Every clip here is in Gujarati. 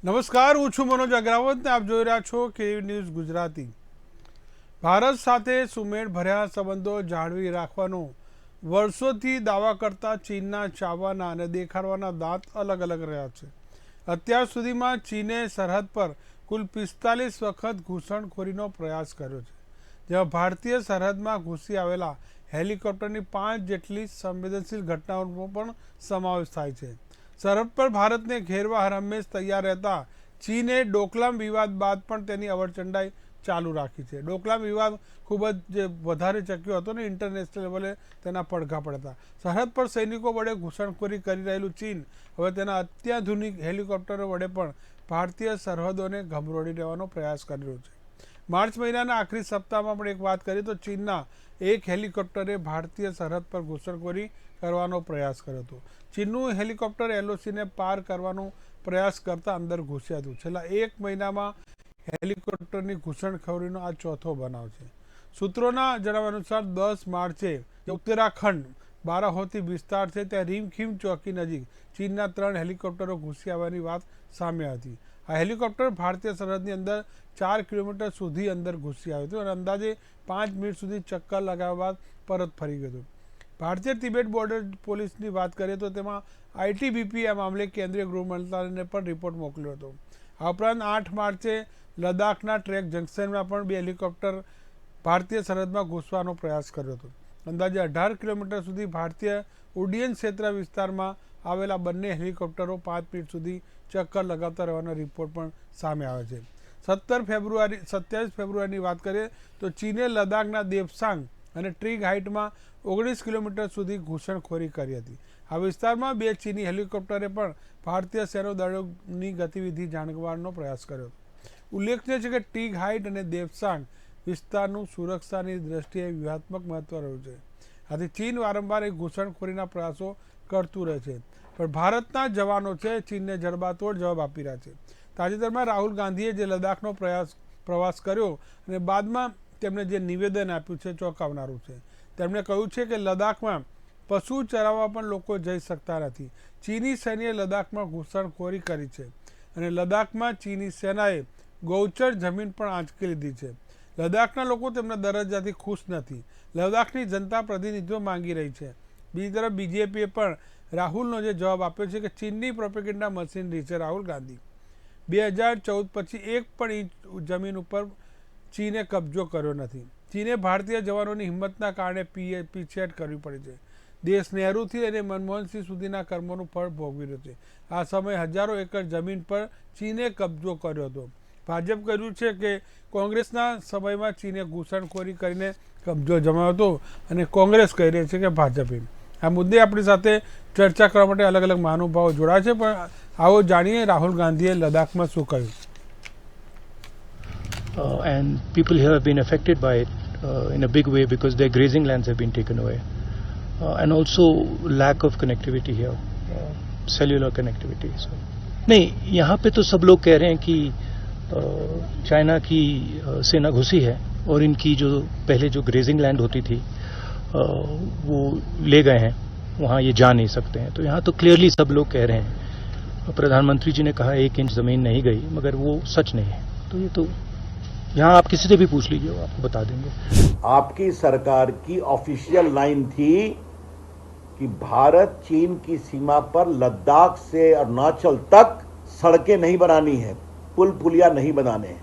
નમસ્કાર, હું છું મનોજ અગ્રાવત ને આપ જોઈ રહ્યા છો કેવી ન્યૂઝ ગુજરાતી. ભારત સાથે સુમેળ ભર્યા સંબંધો જાળવી રાખવાનો વર્ષોથી દાવા કરતા ચીનના ચાવવાના અને દેખાડવાના દાંત અલગ અલગ રહ્યા છે. અત્યાર સુધીમાં ચીને સરહદ પર કુલ 45 વખત ઘૂસણખોરીનો પ્રયાસ કર્યો છે, જેમાં ભારતીય સરહદમાં ઘૂસી આવેલા હેલિકોપ્ટરની 5 જેટલી સંવેદનશીલ ઘટનાઓનો પણ સમાવેશ થાય છે. સરહદ પર ભારતને ઘેરવા હરહંમેશ તૈયાર રહેતા ચીને ડોકલામ વિવાદ બાદ પણ તેની અવરચંડાઈ ચાલુ રાખી છે. ડોકલામ વિવાદ ખૂબ જ વધારે ચક્યો હતો ને ઇન્ટરનેશનલ લેવલે તેના પડઘા પડતા. સરહદ પર સૈનિકો વડે ઘૂસણખોરી કરી રહેલું ચીન હવે તેના અત્યાધુનિક હેલિકોપ્ટરો વડે પણ ભારતીય સરહદોને ગમરોડી લેવાનો પ્રયાસ કરી રહ્યું છે. માર્ચ મહિનાના આખરી સપ્તાહમાં પણ એક વાત કરીએ તો ચીનના એક હેલિકોપ્ટરે ભારતીય સરહદ પર ઘૂસણખોરી કરવાનો પ્રયાસ કર્યો હતો. ચીનનું હેલિકોપ્ટર એલઓસીને પાર કરવાનો પ્રયાસ કરતા અંદર ઘૂસ્યા હતું. છેલ્લા એક મહિનામાં હેલિકોપ્ટરની ઘૂસણખોરીનો આ ચોથો બનાવ છે. સૂત્રોના જણાવ્યા અનુસાર 10 માર્ચે ઉત્તરાખંડ બારાહોતી વિસ્તાર છે ત્યાં રીમખીમ ચોકી નજીક ચીનના 3 હેલિકોપ્ટરો ઘૂસી આવવાની વાત સામે હતી. આ હેલિકોપ્ટર ભારતીય સરહદની અંદર 4 કિલોમીટર સુધી અંદર ઘૂસી આવ્યું હતું અને અંદાજે 5 મિનિટ સુધી ચક્કર લગાવ્યા બાદ પરત ફરી ગયું હતું. ભારતીય તિબેટ બોર્ડર પોલીસની વાત કરીએ તો તેમાં આઈટીબીપી આ મામલે કેન્દ્રીય ગૃહ મંત્રાલયને પણ રિપોર્ટ મોકલ્યો હતો. આ ઉપરાંત 8 માર્ચે લદ્દાખના ટ્રેક જંકશનમાં પણ 2 હેલિકોપ્ટર ભારતીય સરહદમાં ઘૂસવાનો પ્રયાસ કર્યો હતો. અંદાજે 18 કિલોમીટર સુધી ભારતીય ઉડ્ડયન ક્ષેત્ર વિસ્તારમાં આવેલા બંને હેલિકોપ્ટરો 5 મિનિટ સુધી ચક્કર લગાવતા રહેવાનો રિપોર્ટ પણ સામે આવે છે. 27 ફેબ્રુઆરીની વાત કરીએ તો ચીને લદ્દાખના દેપસાંગ અને ટ્રીગ હાઇટમાં 19 કિલોમીટર સુધી ઘૂસણખોરી કરી હતી. આ વિસ્તારમાં 2 ચીની હેલિકોપ્ટરે પણ ભારતીય સૈન્યદળોની ગતિવિધિ જાણવાનો પ્રયાસ કર્યો. ઉલ્લેખનીય છે કે ટ્રીગ હાઇટ અને દેપસાંગ વિસ્તારનું સુરક્ષાની દ્રષ્ટિએ વ્યૂહાત્મક મહત્વ રહ્યું છે. આથી ચીન વારંવાર એક ઘૂસણખોરીના પ્રયાસો કરતું રહે છે, પણ ભારતના જવાનો છે ચીનને જડબાતોડ જવાબ આપી રહ્યા છે. તાજેતરમાં રાહુલ ગાંધીએ જે લદ્દાખનો પ્રવાસ કર્યો અને બાદમાં તેમણે જે નિવેદન આપ્યું છે ચોંકાવનારું છે. તેમણે કહ્યું છે કે લદ્દાખમાં પશુ ચરાવવા પણ લોકો જઈ શકતા નથી. ચીની સૈન્યએ લદ્દાખમાં ઘૂસણખોરી કરી છે અને લદ્દાખમાં ચીની સેનાએ ગૌચર જમીન પણ આંચકી લીધી છે. લદ્દાખના લોકો તેમના દરજ્જાથી ખુશ નથી. લદ્દાખની જનતા પ્રતિનિધિત્વ માંગી રહી છે. બીજી તરફ બીજેપીએ પણ રાહુલનો જે જવાબ આપ્યો છે કે ચીનની પ્રોપેગેન્ડા મશીનરી છે રાહુલ ગાંધી. 2014 પછી એક પણ ઇંચ જમીન ઉપર ચીને કબજો કર્યો નથી. ચીને ભારતીય જવાનોની હિંમતના કારણે પીછેહટ કરવી પડી છે. દેશ નહેરુથી અને મનમોહનસિંહ સુધીના કર્મોનું ફળ ભોગવી રહ્યો છે. આ સમયે હજારો એકર જમીન પર ચીને કબજો કર્યો હતો. ભાજપ કહ્યું છે કે કોંગ્રેસના સમયમાં ચીને ઘૂસણખોરી કરીને કબજો જમાવ્યો હતો અને કોંગ્રેસ કહી રહી છે કે ભાજપે. આ મુદ્દે આપણી સાથે ચર્ચા કરવા માટે અલગ અલગ મહાનુભાવો જોડાયા છે, પણ આવો જાણીએ રાહુલ ગાંધીએ લદ્દાખમાં શું કહ્યું. And people here have been affected by it in a big way because their grazing lands have been taken away, and also lack of connectivity here, cellular connectivity. So नहीं, यहाँ पे तो सब लोग कह रहे हैं कि चाइना की सेना घुसी है और इनकी जो पहले जो ग्रेजिंग लैंड होती थी वो ले गए हैं, वहाँ ये जा नहीं सकते हैं. तो यहाँ तो क्लियरली सब लोग कह रहे हैं. प्रधानमंत्री जी ने कहा 1 इंच जमीन नहीं गई, मगर वो सच नहीं है. तो ये तो यहाँ आप किसी से भी पूछ लीजिए, वो आपको बता देंगे. आपकी सरकार की ऑफिशियल लाइन थी कि भारत चीन की सीमा पर लद्दाख से अरुणाचल तक सड़कें नहीं बनानी है, पुल पुलिया नहीं बनाने हैं,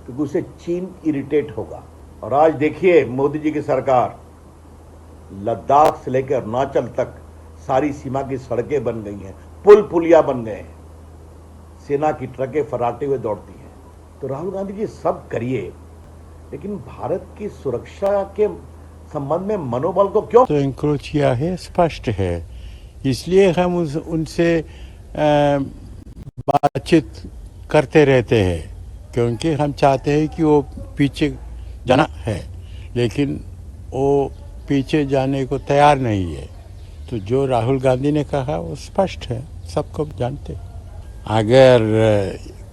क्योंकि उससे चीन इरिटेट होगा. और आज देखिए मोदी जी की सरकार, लद्दाख से लेकर अरुणाचल तक सारी सीमा की सड़कें बन गई हैं, पुल पुलिया बन गए हैं, सेना की ट्रकें फराटे हुए दौड़ती हैं. तो राहुल गांधी जी सब करिए, लेकिन भारत की सुरक्षा के संबंध में मनोबल को क्यों तो इंक्रोच किया है, स्पष्ट है. इसलिए हम उनसे बातचीत करते रहते हैं, क्योंकि हम चाहते हैं कि वो पीछे जाना है, लेकिन वो पीछे जाने को तैयार नहीं है. तो जो राहुल गांधी ने कहा वो स्पष्ट है, सबको जानते. अगर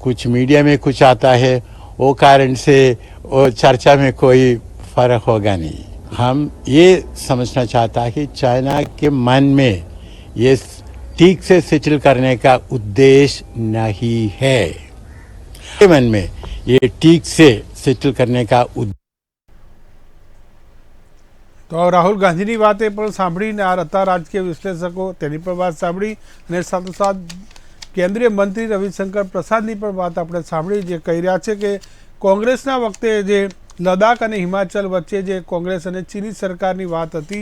कुछ मीडिया में कुछ आता है वो कारण से वो चर्चा में कोई फर्क होगा नहीं. हम ये समझना चाहता है कि चाइना के मन में ये ठीक से सेटल करने का उद्देश्य नहीं है। मन में ये ठीक से सेटल करने का તો રાહુલ ગાંધીની વાત એ પણ સાંભળીને આ હતા રાજકીય વિશ્લેષકો તેની પણ વાત સાંભળી અને સાથોસાથ કેન્દ્રીય મંત્રી રવિશંકર પ્રસાદની પણ વાત આપણે સાંભળી જે કહી રહ્યા છે કે કોંગ્રેસના વખતે જે લદાખ અને હિમાચલ વચ્ચે જે કોંગ્રેસ અને ચીની સરકારની વાત હતી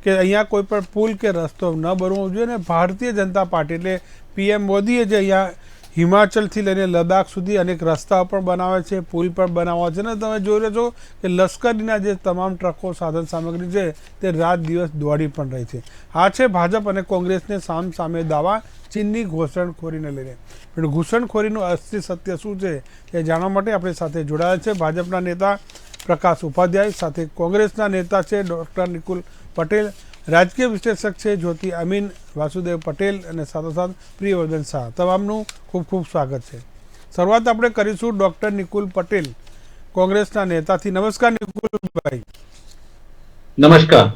કે અહીંયા કોઈ પણ પુલ કે રસ્તો ન બનવો જોઈએ ને ભારતીય જનતા પાર્ટી એટલે પીએમ મોદીએ જે અહીંયા હિમાચલથી લઈને લદાખ સુધી અનેક રસ્તાઓ પણ બનાવે છે, પુલ પણ બનાવવા છે ને તમે જોઈ રહ્યા છો કે લશ્કરીના જે તમામ ટ્રકો સાધન સામગ્રી છે તે રાત દિવસ દોડી પણ રહી છે. આ છે ભાજપ અને કોંગ્રેસને સામે દાવા ચીનની ઘૂસણખોરીને લઈને. પણ ઘૂસણખોરીનું અસલી સત્ય શું છે તે જાણવા માટે આપણી સાથે જોડાયા છે ભાજપના નેતા પ્રકાશ ઉપાધ્યાય, સાથે કોંગ્રેસના નેતા છે ડૉક્ટર નિકુલ પટેલ, રાજકીય વિશ્લેષક છે જ્યોતિ અમીન, વાસુદેવ પટેલ અને સાથોસાથ પ્રિયવર્ધન શાહ. તમામનું ખૂબ ખૂબ સ્વાગત છે. શરૂઆત આપણે કરીશું ડૉક્ટર નિકુલ પટેલ કોંગ્રેસના નેતાથી. નમસ્કાર નિકુલભાઈ. નમસ્કાર.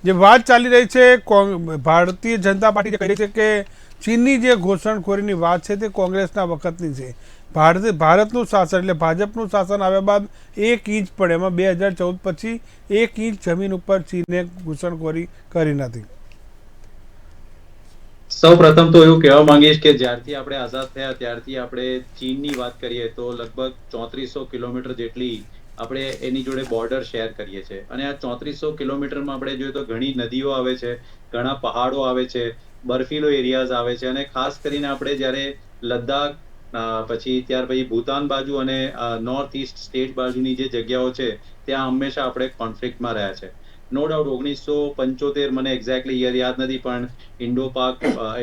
જે વાત ચાલી રહી છે ભારતીય જનતા પાર્ટી કહે છે કે ચીનની જે ઘૂસણખોરીની વાત છે તે કોંગ્રેસના વખતની છે. ભારતનું શાસન એટલે ભાજપનું શાસન આવ્યા બાદ 1 ઇંચ પણ એમાં 2014 પછી 1 ઇંચ જમીન ઉપર ચીને ઘૂસણખોરી કરી નથી. સૌ પ્રથમ તો એવું કહેવા માંગીશ કે જ્યારથી આપણે આઝાદ થયા ત્યારથી આપણે ચીનની વાત કરીએ તો લગભગ 3400 કિલોમીટર જેટલી આપણે એની જોડે બોર્ડર શેર કરીએ છીએ. અને આ 3400 કિલોમીટરમાં આપણે જોઈએ તો ઘણી નદીઓ આવે છે, ઘણા પહાડો આવે છે, બર્ફીલો એરિયાઝ આવે છે અને ખાસ કરીને આપણે જ્યારે લદ્દાખ પછી ત્યાર પછી ભૂતાન બાજુ અને નોર્થ ઇસ્ટ સ્ટેટ બાજુની જે જગ્યાઓ છે ત્યાં હંમેશા આપણે કોન્ફ્લિક્ટમાં રહ્યા છે. નો ડાઉટ 1975 મને એક્ઝેક્ટલી યર યાદ નથી પણ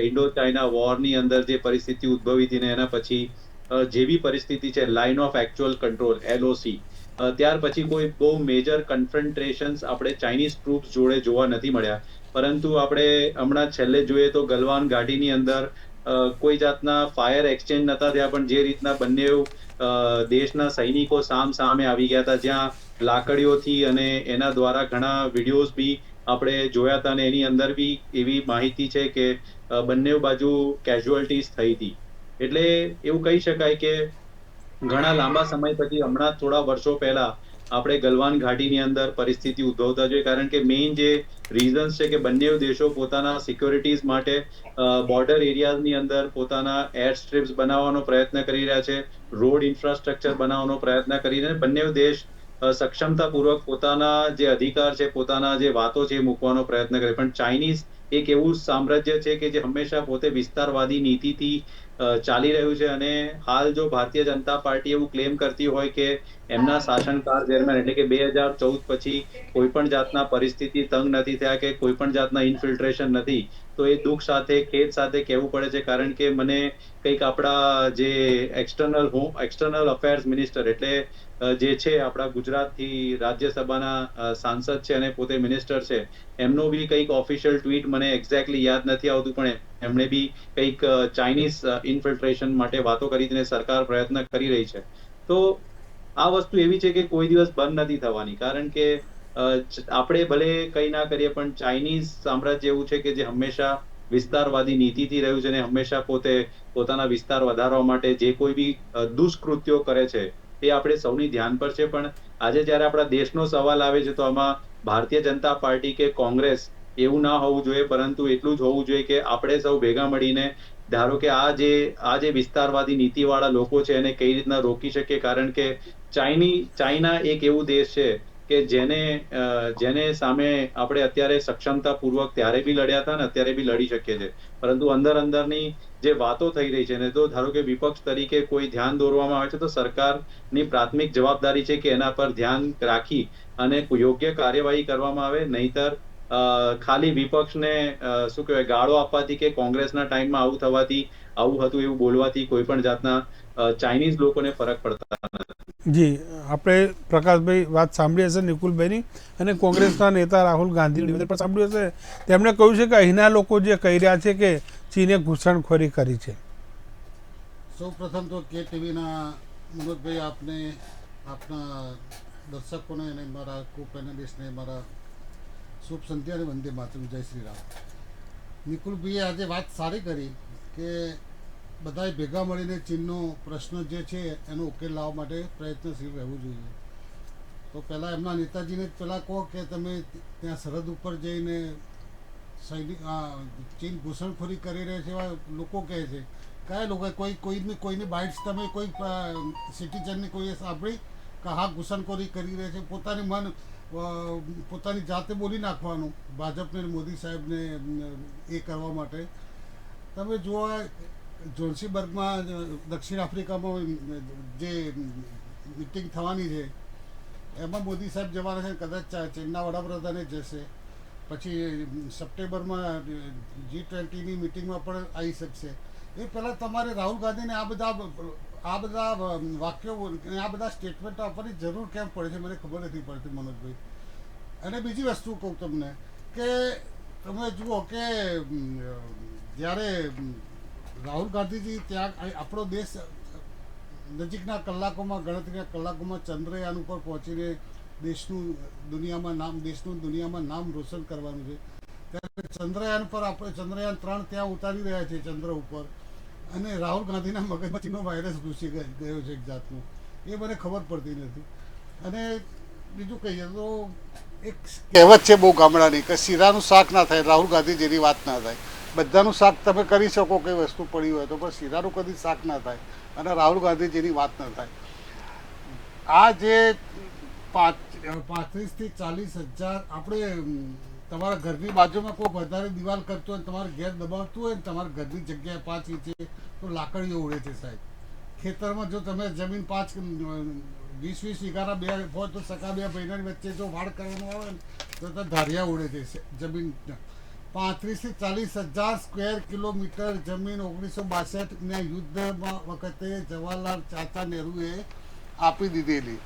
ઇન્ડો ચાઇના વોરની અંદર જે પરિસ્થિતિ ઉદ્ભવી હતી ને એના પછી જે બી પરિસ્થિતિ છે line of actual control LOC ત્યાર પછી કોઈ બહુ મેજર કન્ફ્રન્ટ્રેશન્સ આપણે ચાઇનીઝ ટ્રુપ્સ જોડે જોવા નથી મળ્યા. પરંતુ આપણે હમણાં છેલ્લે જોઈએ તો ગલવાન ઘાટીની અંદર કોઈ જાતના ફાયર એક્સચેન્જ નતા થયા પણ જે રીતના બંને દેશના સૈનિકો સામે આવી ગયા હતા જ્યાં લાકડીઓથી અને એના દ્વારા ઘણા વિડીયોઝ બી આપણે જોયા હતા અને એની અંદર બી એવી માહિતી છે કે બંને બાજુ કેઝ્યુઅલ્ટીઝ થઈ હતી. એટલે એવું કહી શકાય કે ઘણા લાંબા સમય પછી હમણાં થોડા વર્ષો પહેલા આપણે ગલવાન ઘાટીની અંદર પરિસ્થિતિ ઉદ્ભવતા જોઈએ કારણ કે મેઇન જે રીઝન્સ છે કે બંને દેશો પોતાના સિક્યોરિટીઝ માટે બોર્ડર એરિયાની અંદર પોતાના એર સ્ટ્રીપ્સ બનાવવાનો પ્રયત્ન કરી રહ્યા છે, રોડ ઇન્ફ્રાસ્ટ્રક્ચર બનાવવાનો પ્રયત્ન કરી રહ્યા છે. બંને દેશ સક્ષમતાપૂર્વક પોતાના જે અધિકાર છે, પોતાના જે વાતો છે એ મૂકવાનો પ્રયત્ન કરે. પણ ચાઇનીઝ એક એવું સામ્રાજ્ય છે કે જે હંમેશા પોતે વિસ્તારવાદી નીતિથી ચાલી રહ્યું છે અને હાલ જો ભારતીય જનતા પાર્ટી એવું ક્લેમ કરતી હોય કે એમના શાસનકાળ દરમિયાન એટલે કે 2014 પછી કોઈ પણ જાતના પરિસ્થિતિ તંગ નથી થયા કે કોઈ પણ જાતના ઇન્ફિલ્ટ્રેશન નથી તો એ દુઃખ સાથે ખેદ સાથે કહેવું પડે છે કારણ કે મને કંઈક આપણા જે એક્સટર્નલ અફેર્સ મિનિસ્ટર એટલે જે છે આપણા ગુજરાતથી રાજ્યસભાના સાંસદ છે અને પોતે મિનિસ્ટર છે એમનો બી કંઈક ઓફિશિયલ ટ્વીટ મને એક્ઝેક્ટલી યાદ નથી આવતું પણ એમણે બી કંઈક ચાઇનીઝ ઇન્ફિલ્ટ્રેશન માટે વાતો કરીને સરકાર પ્રયત્ન કરી રહી છે. તો આ વસ્તુ એવી છે કે કોઈ દિવસ બંધ નથી થવાની કારણ કે આપણે ભલે કંઈ ના કરીએ પણ ચાઇનીઝ સામ્રાજ્ય એવું છે કે જે હંમેશા વિસ્તારવાદી નીતિથી રહ્યું છે અને હંમેશા પોતાના વિસ્તાર વધારવા માટે જે કોઈ બી દુષ્કૃત્યો કરે છે એ આપણે સૌની ધ્યાન પર છે. પણ આજે જ્યારે આપણા દેશનો સવાલ આવે છે તો આમાં ભારતીય જનતા પાર્ટી કે કોંગ્રેસ એવું ના હોવું જોઈએ પરંતુ એટલું જ હોવું જોઈએ કે આપણે સૌ ભેગા મળીને ધારો કે આ જે વિસ્તારવાદી નીતિવાળા લોકો છે એને કઈ રીતના રોકી શકીએ કારણ કે ચાઇના એક એવું દેશ છે કે જેને સામે આપણે અત્યારે સક્ષમતાપૂર્વક ત્યારે બી લડ્યા હતા ને અત્યારે બી લડી શકીએ છીએ પરંતુ અંદરની જે વાતો થઈ રહી છે ને તો ધારો કે વિપક્ષ તરીકે કોઈ ધ્યાન દોરવામાં આવે છે તો સરકારની પ્રાથમિક જવાબદારી છે કે એના પર ધ્યાન રાખી અને યોગ્ય કાર્યવાહી કરવામાં આવે નહીતર ખાલી વિપક્ષને શું કહેવાય ગાળો આપવાથી કે કોંગ્રેસના ટાઈમમાં આવું થવાથી આવું હતું એવું બોલવાથી કોઈ પણ જાતના ચાઇનીઝ લોકોને ફરક પડતા નથી. જી આપણે પ્રકાશભાઈ વાત સાંભળી હશે નિકુલભાઈની અને કોંગ્રેસના નેતા રાહુલ ગાંધીની નિવેદન પણ સાંભળ્યું હશે. તેમણે કહ્યું છે કે અહીંના લોકો જે કહી રહ્યા છે કે ચીને ઘૂસણખોરી કરી છે. સૌ પ્રથમ તો કે ટીવીના મનોજભાઈ આપને આપના દર્શકોને અને મારા કો પેનલિસ્ટને મારા શુભ સંધ્યા અને વંદે માતરમ, જય શ્રી રામ. નિકુલભાઈએ આજે વાત સારી કરી કે બધાએ ભેગા મળીને ચીનનો પ્રશ્ન જે છે એનો ઉકેલ લાવવા માટે પ્રયત્નશીલ રહેવું જોઈએ. તો પહેલાં એમના નેતાજીને જ પહેલાં કહો કે તમે ત્યાં સરહદ ઉપર જઈને ચીન ઘૂસણખોરી કરી રહ્યા છે એવા લોકો કહે છે. કયા લોકો? કોઈની બાઇટ્સ તમે કોઈ સિટીઝનની કોઈએ સાંભળી કે હા ઘૂસણખોરી કરી રહ્યા છે? પોતાની જાતે બોલી નાખવાનું ભાજપને મોદી સાહેબને એ કરવા માટે. તમે જુઓ જોન્સીબર્ગમાં દક્ષિણ આફ્રિકામાં જે મિટિંગ થવાની છે એમાં મોદી સાહેબ જવાના છે, કદાચ ચીનના વડાપ્રધાને જશે. પછી સપ્ટેમ્બરમાં G20ની મિટિંગમાં પણ આવી શકશે. એ પહેલાં તમારે રાહુલ ગાંધીને આ બધા વાક્યો આ બધા સ્ટેટમેન્ટ આપવાની જરૂર કેમ પડે છે મને ખબર નથી પડતી મનોજભાઈ. અને બીજી વસ્તુ કહું તમને કે તમે જુઓ કે જ્યારે રાહુલ ગાંધીજી ત્યાં આપણો દેશ નજીકના કલાકોમાં ગણતરીના કલાકોમાં ચંદ્રયાન ઉપર પહોંચીને દેશનું દુનિયામાં નામ રોશન કરવાનું છે. ત્યારે ચંદ્રયાન પર આપણે ચંદ્રયાન 3 ત્યાં ઉતારી રહ્યા છીએ ચંદ્ર ઉપર, અને રાહુલ ગાંધીના મગજમાં ચીનનો વાયરસ ઘૂસી ગયો છે એક જાતનો. એ મને ખબર પડતી નથી. અને બીજું કહીએ તો એક કહેવત છે બહુ ગામડાની કે શીરાનું શાક ના થાય, રાહુલ ગાંધી જેની વાત ના થાય. બધાનું શાક તમે કરી શકો કઈ વસ્તુ પડી હોય તો, પણ શીરાનું કદી શાક ના થાય અને રાહુલ ગાંધી જેની વાત ના થાય. આ જે 35,000 થી 40,000 આપણે તમારા ઘરની બાજુમાં કોઈ વધારે દિવાલ કરતો હોય, તમારે ઘેર દબાવતું હોય ને તમારા ઘરની જગ્યાએ 5 ઇંચે તો લાકડીઓ ઉડે છે સાહેબ. ખેતરમાં જો તમે જમીન 20 વીઘાના 2 હોય તો સકા 2 ભાઈના વચ્ચે જો વાડ કરવાનું આવે ને તો ધારિયા ઉડે છે જમીન. 35,000 થી 40,000 સ્ક્વેર કિલોમીટર જમીન 1962ના યુદ્ધમાં વખતે જવાહરલાલ ચાચા નહેરુએ આપી દીધેલી.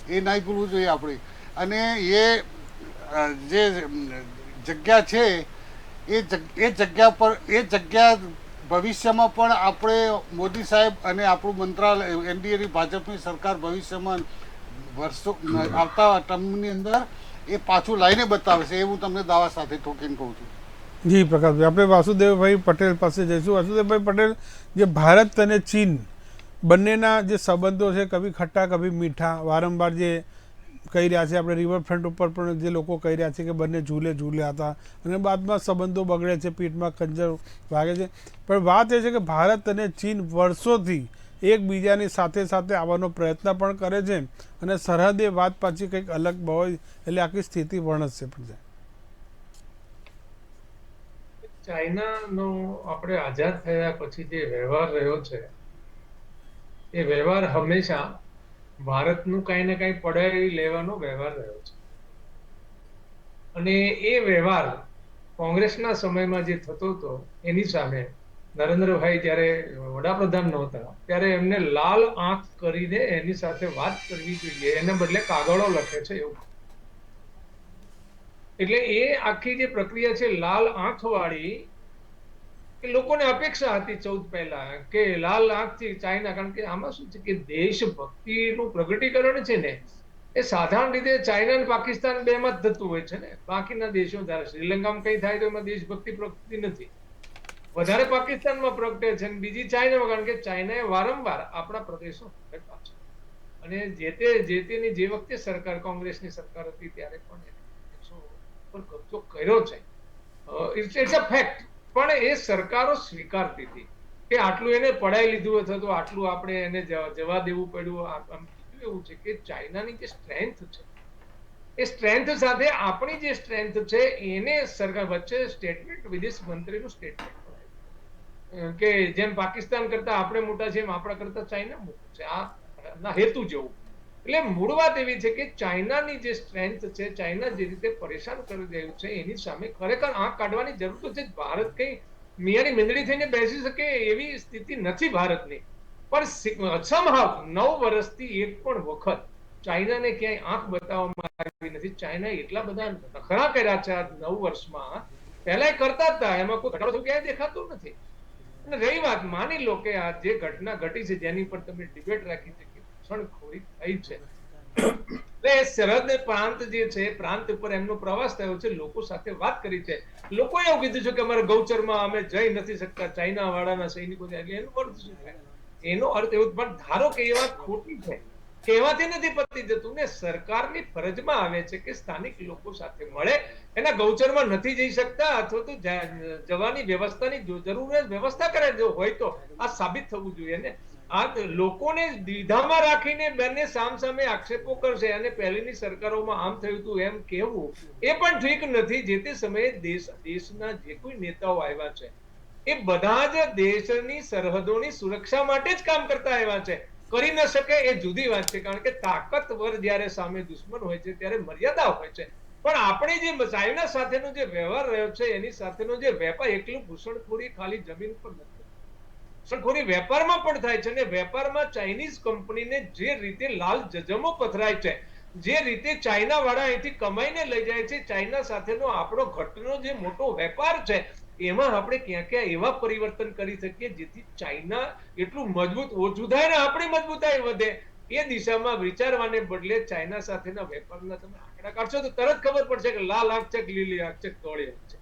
એ નહીં ભૂલવું જોઈએ આપણે. અને એ જે જગ્યા છે એ જગ્યા ભવિષ્યમાં પણ આપણે મોદી સાહેબ અને આપણું મંત્રાલય એનડીએની ભાજપની સરકાર ભવિષ્યમાં વર્ષો આવતા ટર્મની અંદર એ પાછું લાઈને બતાવે છે. એ હું તમને દાવા સાથે ઠોકીને કહું છું. જી પ્રકાશભાઈ, આપણે વાસુદેવભાઈ પટેલ પાસે જઈશું. વાસુદેવભાઈ પટેલ, જે ભારત અને ચીન બંનેના જે સંબંધો છે કભી ખટ્ટા કભી મીઠા, વારંવાર જે કહી રહ્યા છે, આપણે રિવરફ્રન્ટ ઉપર પણ જે લોકો કહી રહ્યા છે કે બંને ઝૂલ્યા હતા અને બાદમાં સંબંધો બગડે છે, પીઠમાં ખંજર વાગે છે. પણ વાત એ છે કે ભારત અને ચીન વર્ષોથી એકબીજાની સાથે આવવાનો પ્રયત્ન પણ કરે છે અને સરહદે વાત પાછી કંઈક અલગ હોય એટલે આખી સ્થિતિ વર્ણશે પણ છે. ચાઇનાનો આપણે આઝાદ થયા પછી જે વ્યવહાર રહ્યો છે એ વ્યવહાર હંમેશા ભારતનું કાંઈ ને કાંઈ પડાવી લેવાનો વ્યવહાર રહ્યો છે. અને એ વ્યવહાર કોંગ્રેસના સમયમાં જે થતો હતો એની સામે નરેન્દ્રભાઈ જ્યારે વડાપ્રધાન નહોતા ત્યારે એમને લાલ આંખ કરીને એની સાથે વાત કરવી જોઈએ, એને બદલે કાગળો લખે છે એવું. એટલે એ આખી જે પ્રક્રિયા છે લાલ આંખ વાળી, કે લોકોને અપેક્ષા હતી 14 પહેલા કે લાલ આંખથી ચાઇના, કારણ કે આમાં શું છે કે દેશભક્તિનું પ્રગટીકરણ છે ને એ સાધારણ રીતે ચાઇના અને પાકિસ્તાન બેમાં જ થતું હોય છે ને. બાકીના દેશો ધારે શ્રીલંકામાં કઈ થાય તો એમાં દેશભક્તિ પ્રગટતી નથી, વધારે પાકિસ્તાનમાં પ્રગટે છે અને બીજી ચાઇનામાં, કારણ કે ચાઇનાએ વારંવાર આપણા પ્રદેશો પકડ્યા છે. અને જે તેની જે વખતે સરકાર કોંગ્રેસની સરકાર હતી ત્યારે પણ પર કબજો કર્યો છે. It's a fact. પણ એ સરકારો સ્વીકારતી હતી કે આટલું એને પડાવી લીધું અથવા તો આટલું આપણે એને જવા દેવું પડ્યું. બીજું એવું છે કે ચાઇનાની જે સ્ટ્રેન્થ છે એ સ્ટ્રેન્થ સાથે આપણી જે સ્ટ્રેન્થ છે એને સરકાર વચ્ચે સ્ટેટમેન્ટ, વિદેશ મંત્રીનું સ્ટેટમેન્ટ કે જેમ પાકિસ્તાન કરતા આપણે મોટા છે એમ આપણા કરતા ચાઇના મોટું છે, આ હેતુ જેવું. એટલે મૂળ વાત એવી છે કે ચાઇનાની જે સ્ટ્રેન્થ છે, ચાઇના જે રીતે પરેશાન કરી રહ્યું છે એની સામે ખરેખર આંખ કાઢવાની જરૂર તો છે. ભારત કઈ મિયાની મીંદડી થઈને બેસી શકે એવી સ્થિતિ નથી ભારતની. પણ સમહાવ 9 વર્ષથી એક પણ વખત ચાઇનાને ક્યાંય આંખ બતાવવામાં આવી નથી. ચાઇનાએ એટલા બધા નખરા કર્યા છે આ 9 વર્ષમાં, પહેલા કરતા હતા, એમાં કોઈ ઘટાડો ક્યાંય દેખાતો નથી. અને રહી વાત, માની લો કે આ જે ઘટના ઘટી છે જેની પર તમે ડિબેટ રાખી છે કે ઘૂસણખોરી થઈ છે, એટલે એ સરહદ પ્રાંત જે છે, પ્રાંત ઉપર એમનો પ્રવાસ થયો છે, લોકો સાથે વાત કરી છે. લોકોએ એવું કીધું છે કે અમારે ગૌચરમાં અમે જઈ નથી શકતા, ચાઇના વાળાના સૈનિકો છે. એટલે એનો અર્થ શું થાય? એનો અર્થ એવો, પણ ધારો કે એ વાત ખોટી છે, કહેવાથી નથી પતી જતું ને. સરકારની ફરજમાં આવે છે કે સ્થાનિક લોકો સાથે મળે, એના ગૌચરમાં નથી જઈ શકતા અથવા તો જવાની વ્યવસ્થાની જરૂર વ્યવસ્થા કરે, જો હોય તો આ સાબિત થવું જોઈએ ને. આ લોકોને દ્વિધામાં રાખીને બંને સામસામે આક્ષેપો કરશે અને પહેલીની સરકારોમાં આમ થયું હતું એમ કહેવું એ પણ ઠીક નથી. જે તે સમયે દેશના જે કોઈ નેતાઓ આવ્યા છે એ બધા જ દેશની સરહદોની સુરક્ષા માટે જ કામ કરતા આવ્યા છે. કરી ન શકે એ જુદી વાત છે, કારણ કે તાકતવર જ્યારે સામે દુશ્મન હોય છે ત્યારે મર્યાદા હોય છે. પણ આપણે જે ચાઇના સાથેનો જે વ્યવહાર રહ્યો છે, એની સાથેનો જે વેપાર, એટલું ઘૂસણખોરી ખાલી જમીન પર નથી, ઘૂસણખોરી વેપારમાં પણ થાય છે. અને વેપારમાં ચાઇનીઝ કંપનીને જે રીતે લાલ જજમો પથરાય છે, જે રીતે ચાઇના વાળા અહીંથી કમાઈને લઈ જાય છે, ચાઇના સાથેનો આપણો ઘટનો જે મોટો વેપાર છે, એમાં આપણે ક્યાં ક્યાં એવા પરિવર્તન કરી શકીએ જેથી ચાઇના એટલું મજબૂત ઓછું થાય ને આપણી મજબૂતાઈ વધે. એ દિશામાં વિચારવાને બદલે ચાઇના સાથેના વેપારના તમે આંકડા કાઢશો તો તરત ખબર પડશે કે લાલ આંખ છે કે લીલી આંખ છે, ધોળી આંખ છે.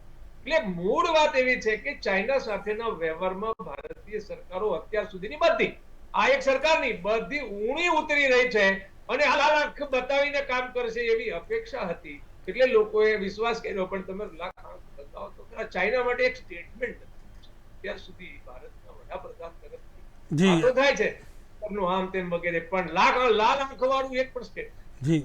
એટલે મૂળ વાત એવી છે કે ચાઇના સાથેના વ્યવહારમાં ભારતીય સરકારો અત્યાર સુધીની બધી, આ એક સરકારની બધી ઊણી ઉતરી રહી છે અને લાલ આંખ બતાવીને કામ કરશે એવી અપેક્ષા હતી. એટલે લોકોએ વિશ્વાસ કર્યો. પણ તમે લાખ આંખ બતાવો તો ચાઇના માટે એક સ્ટેટમેન્ટ અત્યાર સુધી ભારતના વડાપ્રધાન તરફથી જી વાતો થાય છે આમ તેમ વગેરે, પણ લાલ આંખ વાળું એક પણ સ્ટેટમેન્ટ. જી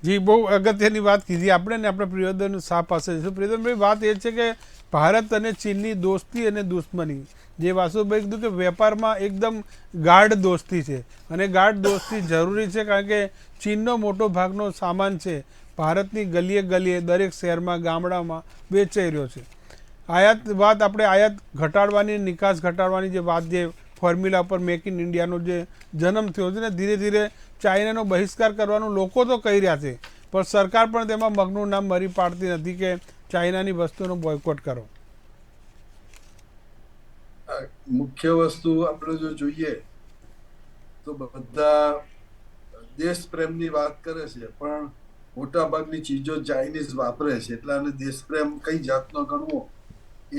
જી, બહુ અગત્યની વાત કીધી આપણે, ને આપણે પ્રિયોદન શાહ પાસે જઈશું. પ્રિયોદનભાઈ, વાત એ છે કે ભારત અને ચીનની દોસ્તી અને દુશ્મની, જે વાસુભાઈ કીધું કે વેપારમાં એકદમ ગાઢ દોસ્તી છે, અને ગાઢ દોસ્તી જરૂરી છે કારણ કે ચીનનો મોટો ભાગનો સામાન છે ભારતની ગલીએ ગલીએ, દરેક શહેરમાં, ગામડામાં વેચાઈ રહ્યો છે. વાત આપણે આયાત ઘટાડવાની, નિકાસ ઘટાડવાની જે વાત, જે ફોર્મ્યુલા પર મેક ઇન ઇન્ડિયાનો જે જન્મ થયો છે ને, ધીરે ધીરે ચાઇનાનો બહિષ્કાર કરવાનું લોકો તો કહી રહ્યા છે, પણ સરકાર પણ તેમાં મગનું નામ મરી પાડતી નથી કે ચાઇનાની વસ્તુનો બોયકોટ કરો. મુખ્ય વસ્તુ આપણે જો જોઈએ તો બધા દેશ પ્રેમની વાત કરે છે, પણ મોટા ભાગની ચીજો ચાઇનીઝ વાપરે છે, એટલે આને દેશ પ્રેમ કઈ જાતનો ગણવો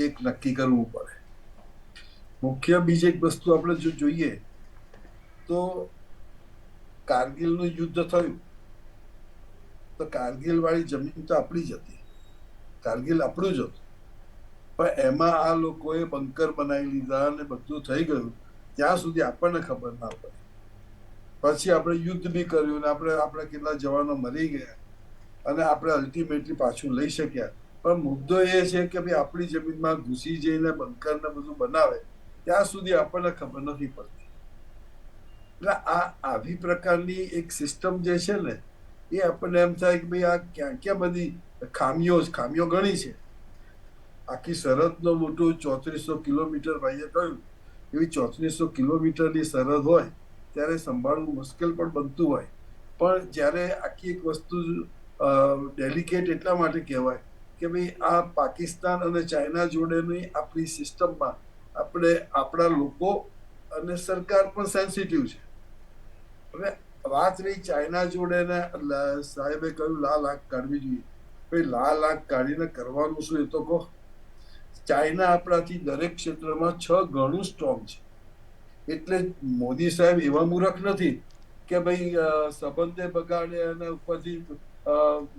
એક નક્કી કરવું પડે. મુખ્ય બીજી એક વસ્તુ આપણે જો જોઈએ તો કારગિલનું યુદ્ધ થયું તો કારગિલ વાળી જમીન તો આપણી જ હતી, કારગિલ આપણું જ હતું, પણ એમાં આ લોકોએ બંકર બનાવી લીધા અને બધું થઈ ગયું. ત્યાં સુધી આપણને ખબર ના પડી. પછી આપણે યુદ્ધ બી કર્યું ને આપણે કેટલા જવાનો મરી ગયા અને આપણે અલ્ટિમેટલી પાછું લઈ શક્યા. પણ મુદ્દો એ છે કે ભાઈ આપણી જમીનમાં ઘૂસી જઈને બંકર ને બધું બનાવે ત્યાં સુધી આપણને ખબર નથી પડતી. એટલે આવી પ્રકારની એક સિસ્ટમ જે છે ને, એ આપણને એમ થાય કે ભાઈ આ ક્યાં ક્યાં બધી ખામીઓ ગણી છે. આખી સરહદનો મોટું 3400 કિલોમીટર, ભાઈએ કહ્યું એવી 3400 કિલોમીટરની સરહદ હોય ત્યારે સંભાળવું મુશ્કેલ પણ બનતું હોય. પણ જ્યારે આખી એક વસ્તુ ડેલિકેટ એટલા માટે કહેવાય કે ભાઈ આ પાકિસ્તાન અને ચાઇના જોડેની આપણી સિસ્ટમમાં આપણે આપણા લોકો અને સરકાર પણ સેન્સિટિવ છે. હવે વાત રહી ચાઇના જોડે ને, સાહેબે કહ્યું લાલ આંખ કાઢવી જોઈએ. ભાઈ લાલ આંખ કાઢીને કરવાનું શું એ તો કહો. ચાઇના આપણાથી દરેક ક્ષેત્રમાં 6 ગણું સ્ટ્રોંગ છે. એટલે મોદી સાહેબ એવા મૂર્ખ નથી કે ભાઈ સંબંધે બગાડે અને ઉપરથી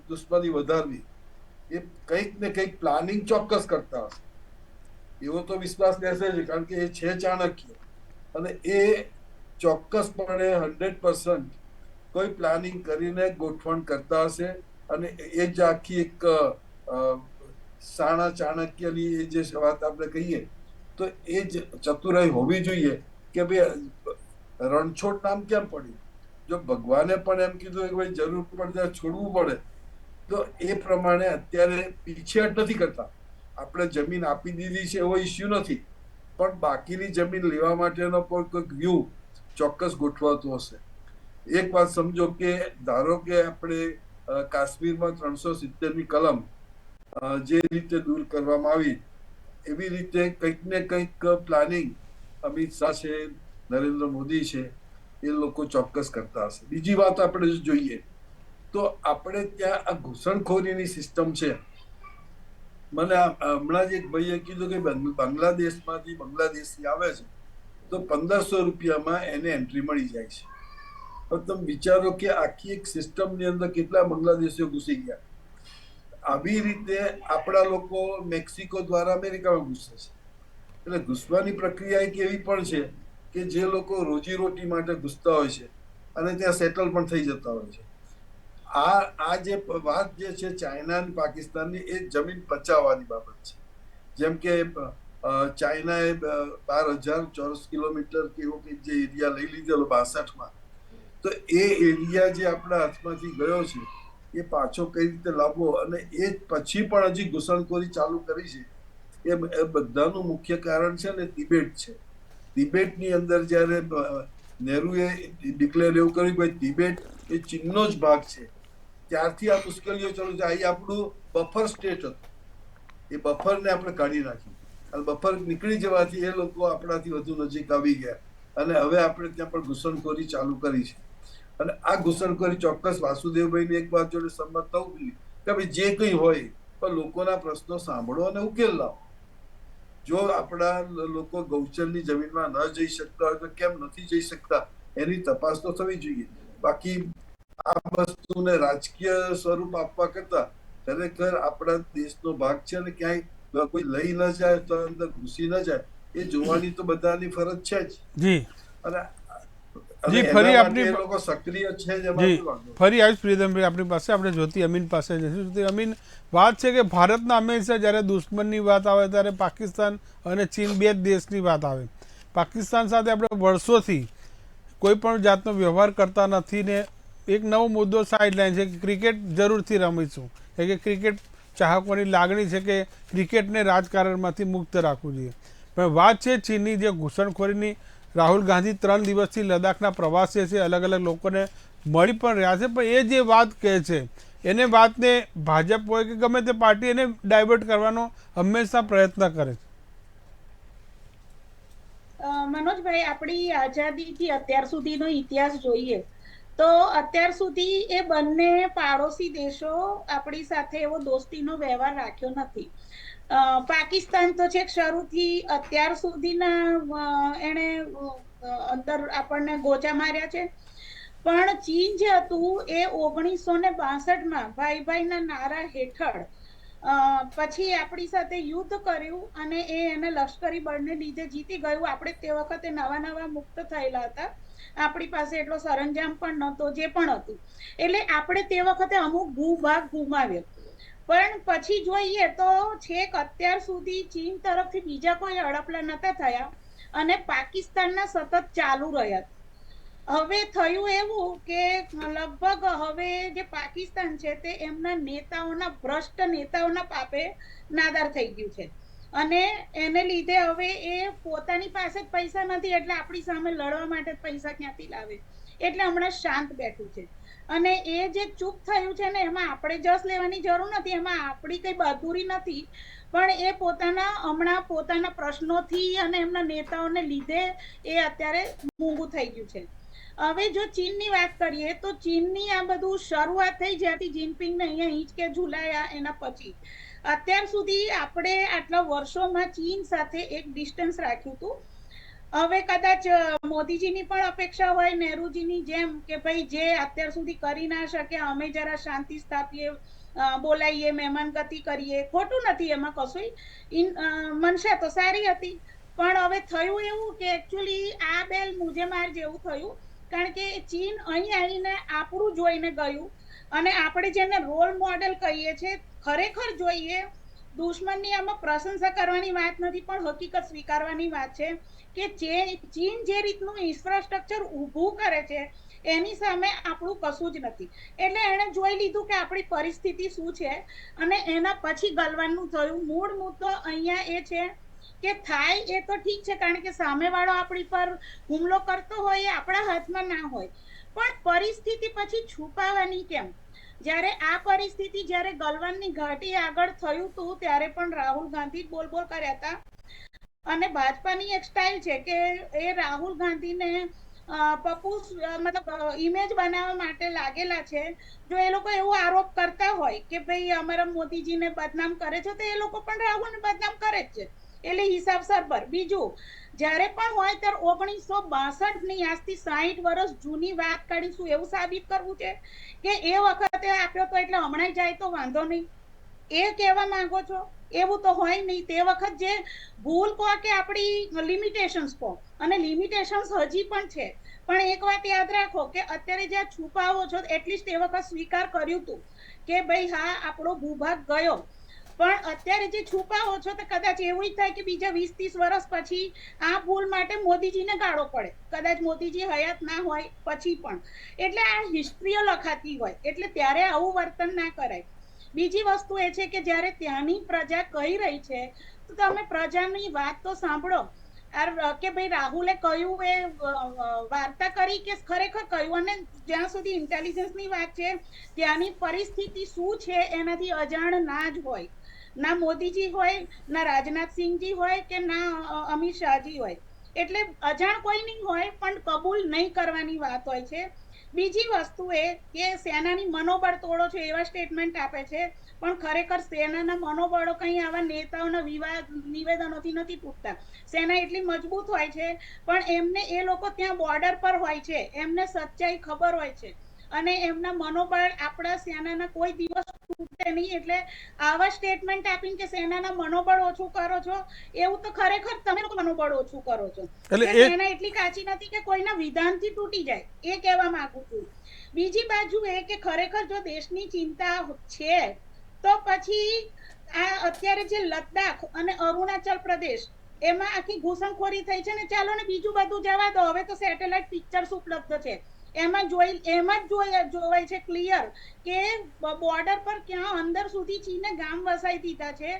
દુશ્મની વધારવી. એ કંઈક ને કંઈક પ્લાનિંગ ચોક્કસ કરતા હશે, એવો તો વિશ્વાસ બેસે છે, કારણ કે એ છે ચાણક્ય અને એ ચોક્કસપણે 100% કોઈ પ્લાનિંગ કરીને ગોઠવણ કરતા હશે. અને એ જ આખી એક સાણા ચાણક્યની એ જે વાત આપણે કહીએ તો એ જ ચતુરાઈ હોવી જોઈએ કે ભાઈ રણછોડ નામ કેમ પડ્યું. જો ભગવાને પણ એમ કીધું કે ભાઈ જરૂર પડે ત્યારે છોડવું પડે, તો એ પ્રમાણે અત્યારે પીછેહટ નથી કરતા. આપણે જમીન આપી દીધી છે એવો ઇસ્યુ નથી, પણ બાકીની જમીન લેવા માટેનો પણ કોઈક વ્યૂહ ચોક્કસ ગોઠવાતો હશે. એક વાત સમજો કે ધારો કે આપણે કાશ્મીરમાં 370ની કલમ જે રીતે દૂર કરવામાં આવી, એવી રીતે કંઈક ને કંઈક પ્લાનિંગ અમિત શાહ છે, નરેન્દ્ર મોદી છે, એ લોકો ચોક્કસ કરતા હશે. બીજી વાત આપણે જોઈએ તો આપણે ત્યાં આ ઘૂસણખોરીની સિસ્ટમ છે. મને હમણાં જ એક ભાઈએ કીધું કે બાંગ્લાદેશી આવે છે તો 1500 રૂપિયામાં એને એન્ટ્રી મળી જાય છે. હવે તમે વિચારો કે આખી એક સિસ્ટમની અંદર કેટલા બાંગ્લાદેશીઓ ઘૂસી ગયા. આવી રીતે આપણા લોકો મેક્સિકો દ્વારા અમેરિકામાં ઘૂસે છે. એટલે ઘૂસવાની પ્રક્રિયા એક એવી પણ છે કે જે લોકો રોજીરોટી માટે ઘૂસતા હોય છે અને ત્યાં સેટલ પણ થઈ જતા હોય છે. આ જે વાત જે છે ચાઇના અને પાકિસ્તાનની, એ જમીન પચાવવાની બાબત છે. જેમ કે ચાઇનાએ 12,000 ચોરસ કિલોમીટર કે એવો જે એરિયા લઈ લીધેલો 62માં, તો એ એરિયા જે આપણા હાથમાંથી ગયો છે એ પાછો કઈ રીતે લાવવો, અને એ પછી પણ હજી ઘૂસણખોરી ચાલુ કરી છે, એ બધાનું મુખ્ય કારણ છે ને તિબેટ છે. તિબેટની અંદર જ્યારે નહેરુએ ડિક્લેર એવું કર્યું કે તિબેટ એ ચીનનો જ ભાગ છે, ત્યારથી આ મુશ્કેલીઓ ચાલુ છે. અહીં આપણું બફર સ્ટેટ હતું, એ બફરને આપણે કાઢી નાખ્યું અને બફર નીકળી જવાથી એ લોકો આપણાથી વધુ નજીક આવી ગયા અને હવે આપણે ત્યાં પણ ઘૂસણખોરી ચાલુ કરી છે. અને આ ઘૂસણખોરી ચોક્કસ વાસુદેવભાઈની એક વાત જોડે સંમત થવું જોઈએ કે ભાઈ જે કંઈ હોય પણ લોકોના પ્રશ્નો સાંભળો અને ઉકેલ લાવો. જો આપણા લોકો ગૌચરની જમીનમાં ન જઈ શકતા હોય તો કેમ નથી જઈ શકતા એની તપાસ તો થવી જોઈએ. બાકી આ વસ્તુને રાજકીય સ્વરૂપ આપવા કરતા ખરેખર આપણા દેશનો ભાગ છે અને ક્યાંય કોઈ લઈ ન જાય તો અંદર ઘૂસી ન જાય એ જોવાની તો બધાની ફરજ છે જ. જી અને જી, એના ફરી માટે આપની એ લોકો સક્રિય છે જ, એમાં જી શું વાંધો? ફરી આવીશ પ્રિયતમભાઈ આપણી પાસે. આપણે જ્યોતિ અમીન પાસે જઈશું. જ્યોતિ અમીન, વાત છે કે ભારતના હંમેશા જ્યારે દુશ્મનની વાત આવે ત્યારે પાકિસ્તાન અને ચીન બે જ દેશની વાત આવે. પાકિસ્તાન સાથે આપણે વર્ષોથી કોઈ પણ જાતનો વ્યવહાર કરતા નથી ને એક નવો મુદ્દો સાઇડલાઇન છે કે ક્રિકેટ જરૂરથી રમીશું, કે ક્રિકેટ ચાહકોની લાગણી છે કે ક્રિકેટને રાજકારણમાંથી મુક્ત રાખવું જોઈએ. પણ વાત છે ચીનની જે ઘૂસણખોરીની. રાહુલ ગાંધી 3 દિવસથી લદ્દાખના પ્રવાસે છે, અલગ અલગ લોકોને મળી પણ રહ્યા છે, પણ એ જે વાત કહે છે એને વાતને ભાજપ હોય કે ગમે તે પાર્ટી એને ડાયવર્ટ કરવાનો હંમેશા પ્રયત્ન કરે છે. મનોજભાઈ, આપણી આઝાદીથી અત્યાર સુધીનો ઇતિહાસ જોઈએ તો અત્યાર સુધી એ બંને પાડોશી દેશો આપણી સાથે એવો દોસ્તીનો વ્યવહાર રાખ્યો નથી. પાકિસ્તાન તો છેક શરૂથી અત્યાર સુધીના એને અંદર આપણને ગોચા માર્યા છે. પણ ચીન જે હતું એ 1962માં ભાઈ ભાઈના નારા હેઠળ પછી આપણી સાથે યુદ્ધ કર્યું અને એને લશ્કરી બળને લીધે જીતી ગયું. આપણે તે વખતે નવા નવા મુક્ત થયેલા હતા, આપણી પાસે એટલો સરંજામ પણ નહોતો, જે પણ હતું. એટલે આપણે તે વખતે અમુક ભૂભાગ ગુમાવ્યો. પણ પછી જોઈએ તો છેક અત્યાર સુધી ચીન તરફથી બીજા કોઈ હડપલા નતા થયા અને પાકિસ્તાનના સતત ચાલુ રહ્યા. હવે થયું એવું કે લગભગ હવે જે પાકિસ્તાન છે તે એમના નેતાઓના, ભ્રષ્ટ નેતાઓના પાપે નાદાર થઈ ગયું છે અને એને લીધે હવે એ પોતાની પાસે જ પૈસા નથી એટલે આપણી સામે લડવા માટે પૈસા ક્યાંથી લાવે, એટલે હમણાં શાંત બેઠું છે. અને એ જે ચૂપ થયું છે ને એમાં આપણે જસ લેવાની જરૂર નથી, એમાં આપણી કઈ બહાદુરી નથી, પણ એ હમણાં પોતાના પ્રશ્નોથી અને એમના નેતાઓને લીધે એ અત્યારે મૂંગું થઈ ગયું છે. હવે જો ચીનની વાત કરીએ તો ચીનની આ બધું શરૂઆત થઈ જ્યાંથી જિનપિંગને અહીંયા હિંચકે ઝુલાયા એના પછી અત્યાર સુધી આપણે આટલા વર્ષોમાં ચીન સાથે એક ડિસ્ટન્સ રાખ્યું હતું. હવે કદાચ મોદીજીની પણ અપેક્ષા હોય નહેરુજીની જેમ કે ભાઈ જે અત્યાર સુધી કરી ના શકે અમે જરા શાંતિ સ્થાપીએ, બોલાવીએ, મહેમાનગતિ કરીએ. ખોટું નથી એમાં કશું, મનસા તો સારી હતી. પણ હવે થયું એવું કે એકચ્યુઅલી આ બેલ મુજે માર જેવું થયું, કારણ કે ચીન અહીં આવીને આપણું જોઈને ગયું અને આપણે જેને રોલ મોડેલ કહીએ છીએ ખરેખર જોઈએ દુશ્મનની આમાં પ્રશંસા કરવાની વાત નથી પણ હકીકત સ્વીકારવાની વાત છે કે ચીન જે રીતનું ઇન્ફ્રાસ્ટ્રક્ચર ઊભું કરે છે એની સામે આપણું કશું જ નથી. એટલે એણે જોઈ લીધું કે આપણી પરિસ્થિતિ શું છે અને એના પછી ગલવાનું થયું. મૂળ મુદ્દો અહીંયા એ છે કે થાય એ તો ઠીક છે, કારણ કે સામેવાળો આપણી પર હુમલો કરતો હોય એ આપણા હાથમાં ના હોય, પણ પરિસ્થિતિ પછી છુપાવવાની કેમ? જ્યારે આ પરિસ્થિતિ જ્યારે ગલવાનની ઘાટી આગળ થયું હતું ત્યારે પણ રાહુલ ગાંધી બોલ કર્યા હતા અને ભાજપાની એક સ્ટાઇલ છે કે એ રાહુલ ગાંધીને મતલબ ઇમેજ બનાવવા માટે લાગેલા છે. જો એ લોકો એવો આરોપ કરતા હોય કે ભાઈ અમારા મોદીજીને બદનામ કરે છે, તો એ લોકો પણ રાહુલને બદનામ કરે જ છે. એટલે હિસાબ સરબર. બીજું, જ્યારે પણ હોય ત્યારે 1962 ની આજથી 60 વર્ષ જૂની વાત કાઢીશું એવું સાબિત કરવું છે કે એ વખતે આપ્યો તો એટલે હમણાં જાય તો વાંધો નહીં, એ કહેવા માંગો છો? એવું તો હોય નહીં. તે વખત જે ભૂલ કહો કે આપણી લિમિટેશન્સ કહો, અને લિમિટેશન્સ હજી પણ છે. પણ એક વાત યાદ રાખો કે અત્યારે જ્યાં છુપાવો છો એટલીસ્ટ એ વખત સ્વીકાર કર્યું હતું કે ભાઈ હા આપણો ભૂભાગ ગયો. પણ અત્યારે જે છુપાવો છો તો કદાચ એવું જ થાય કે બીજા 20-30 વર્ષ પછી આ ભૂલ માટે મોદીજીને ગાળો પડે, કદાચ મોદીજી હયાત ના હોય પછી પણ. એટલે આ હિસ્ટ્રીઓ લખાતી હોય એટલે ત્યારે આવું વર્તન ના કરાય. બીજી વસ્તુ એ છે કે જ્યારે ત્યાંની પ્રજા કહી રહી છે તો તમે પ્રજાની વાત તો સાંભળો. કે ભાઈ રાહુલે કહ્યું એ વાર્તા કરી કે ખરેખર કહ્યું, અને જ્યાં સુધી ઇન્ટેલિજન્સની વાત છે ત્યાંની પરિસ્થિતિ શું છે એનાથી અજાણ ના જ હોય, ના મોદીજી હોય, ના રાજનાથસિંહજી હોય કે ના અમિત શાહજી હોય. એટલે અજાણ કોઈ નહીં હોય પણ કબૂલ નહીં કરવાની વાત હોય છે. બીજી વસ્તુ એ કે સેનાની મનોબળ તોડો છો એવા સ્ટેટમેન્ટ આપે છે, પણ ખરેખર સેનાના મનોબળો કંઈ આવા નેતાઓના નિવેદનોથી નથી તૂટતા. સેના એટલી મજબૂત હોય છે પણ એમને એ લોકો ત્યાં બોર્ડર પર હોય છે, એમને સચ્ચાઈ ખબર હોય છે અને એમના મનોબળ આપણા સેનાના કોઈ દિવસ તૂટે નહીં. એટલે આવા સ્ટેટમેન્ટ આપીને કે સેનાના મનોબળ ઓછું કરો છો, એવું તો ખરેખર તમે લોકો મનોબળ ઓછું કરો છો. એટલે સેના એટલી કાચી નથી કે કોઈના વિધાનથી તૂટી જાય, એ કહેવા માંગુ છું. બીજી બાજુ એ કે ખરેખર જો દેશની ચિંતા છે તો પછી આ અત્યારે જે લદ્દાખ અને અરુણાચલ પ્રદેશ એમાં આખી ઘૂસણખોરી થઈ છે ને, ચાલો ને બીજું બધું જવા દો, હવે તો સેટેલાઇટ પિક્ચર્સ ઉપલબ્ધ છે, એમાં જોવાય છે ક્લિયર કે બોર્ડર પર ક્યાં અંદર સુધી ચીને ગામ વસાઈ દીધા છે.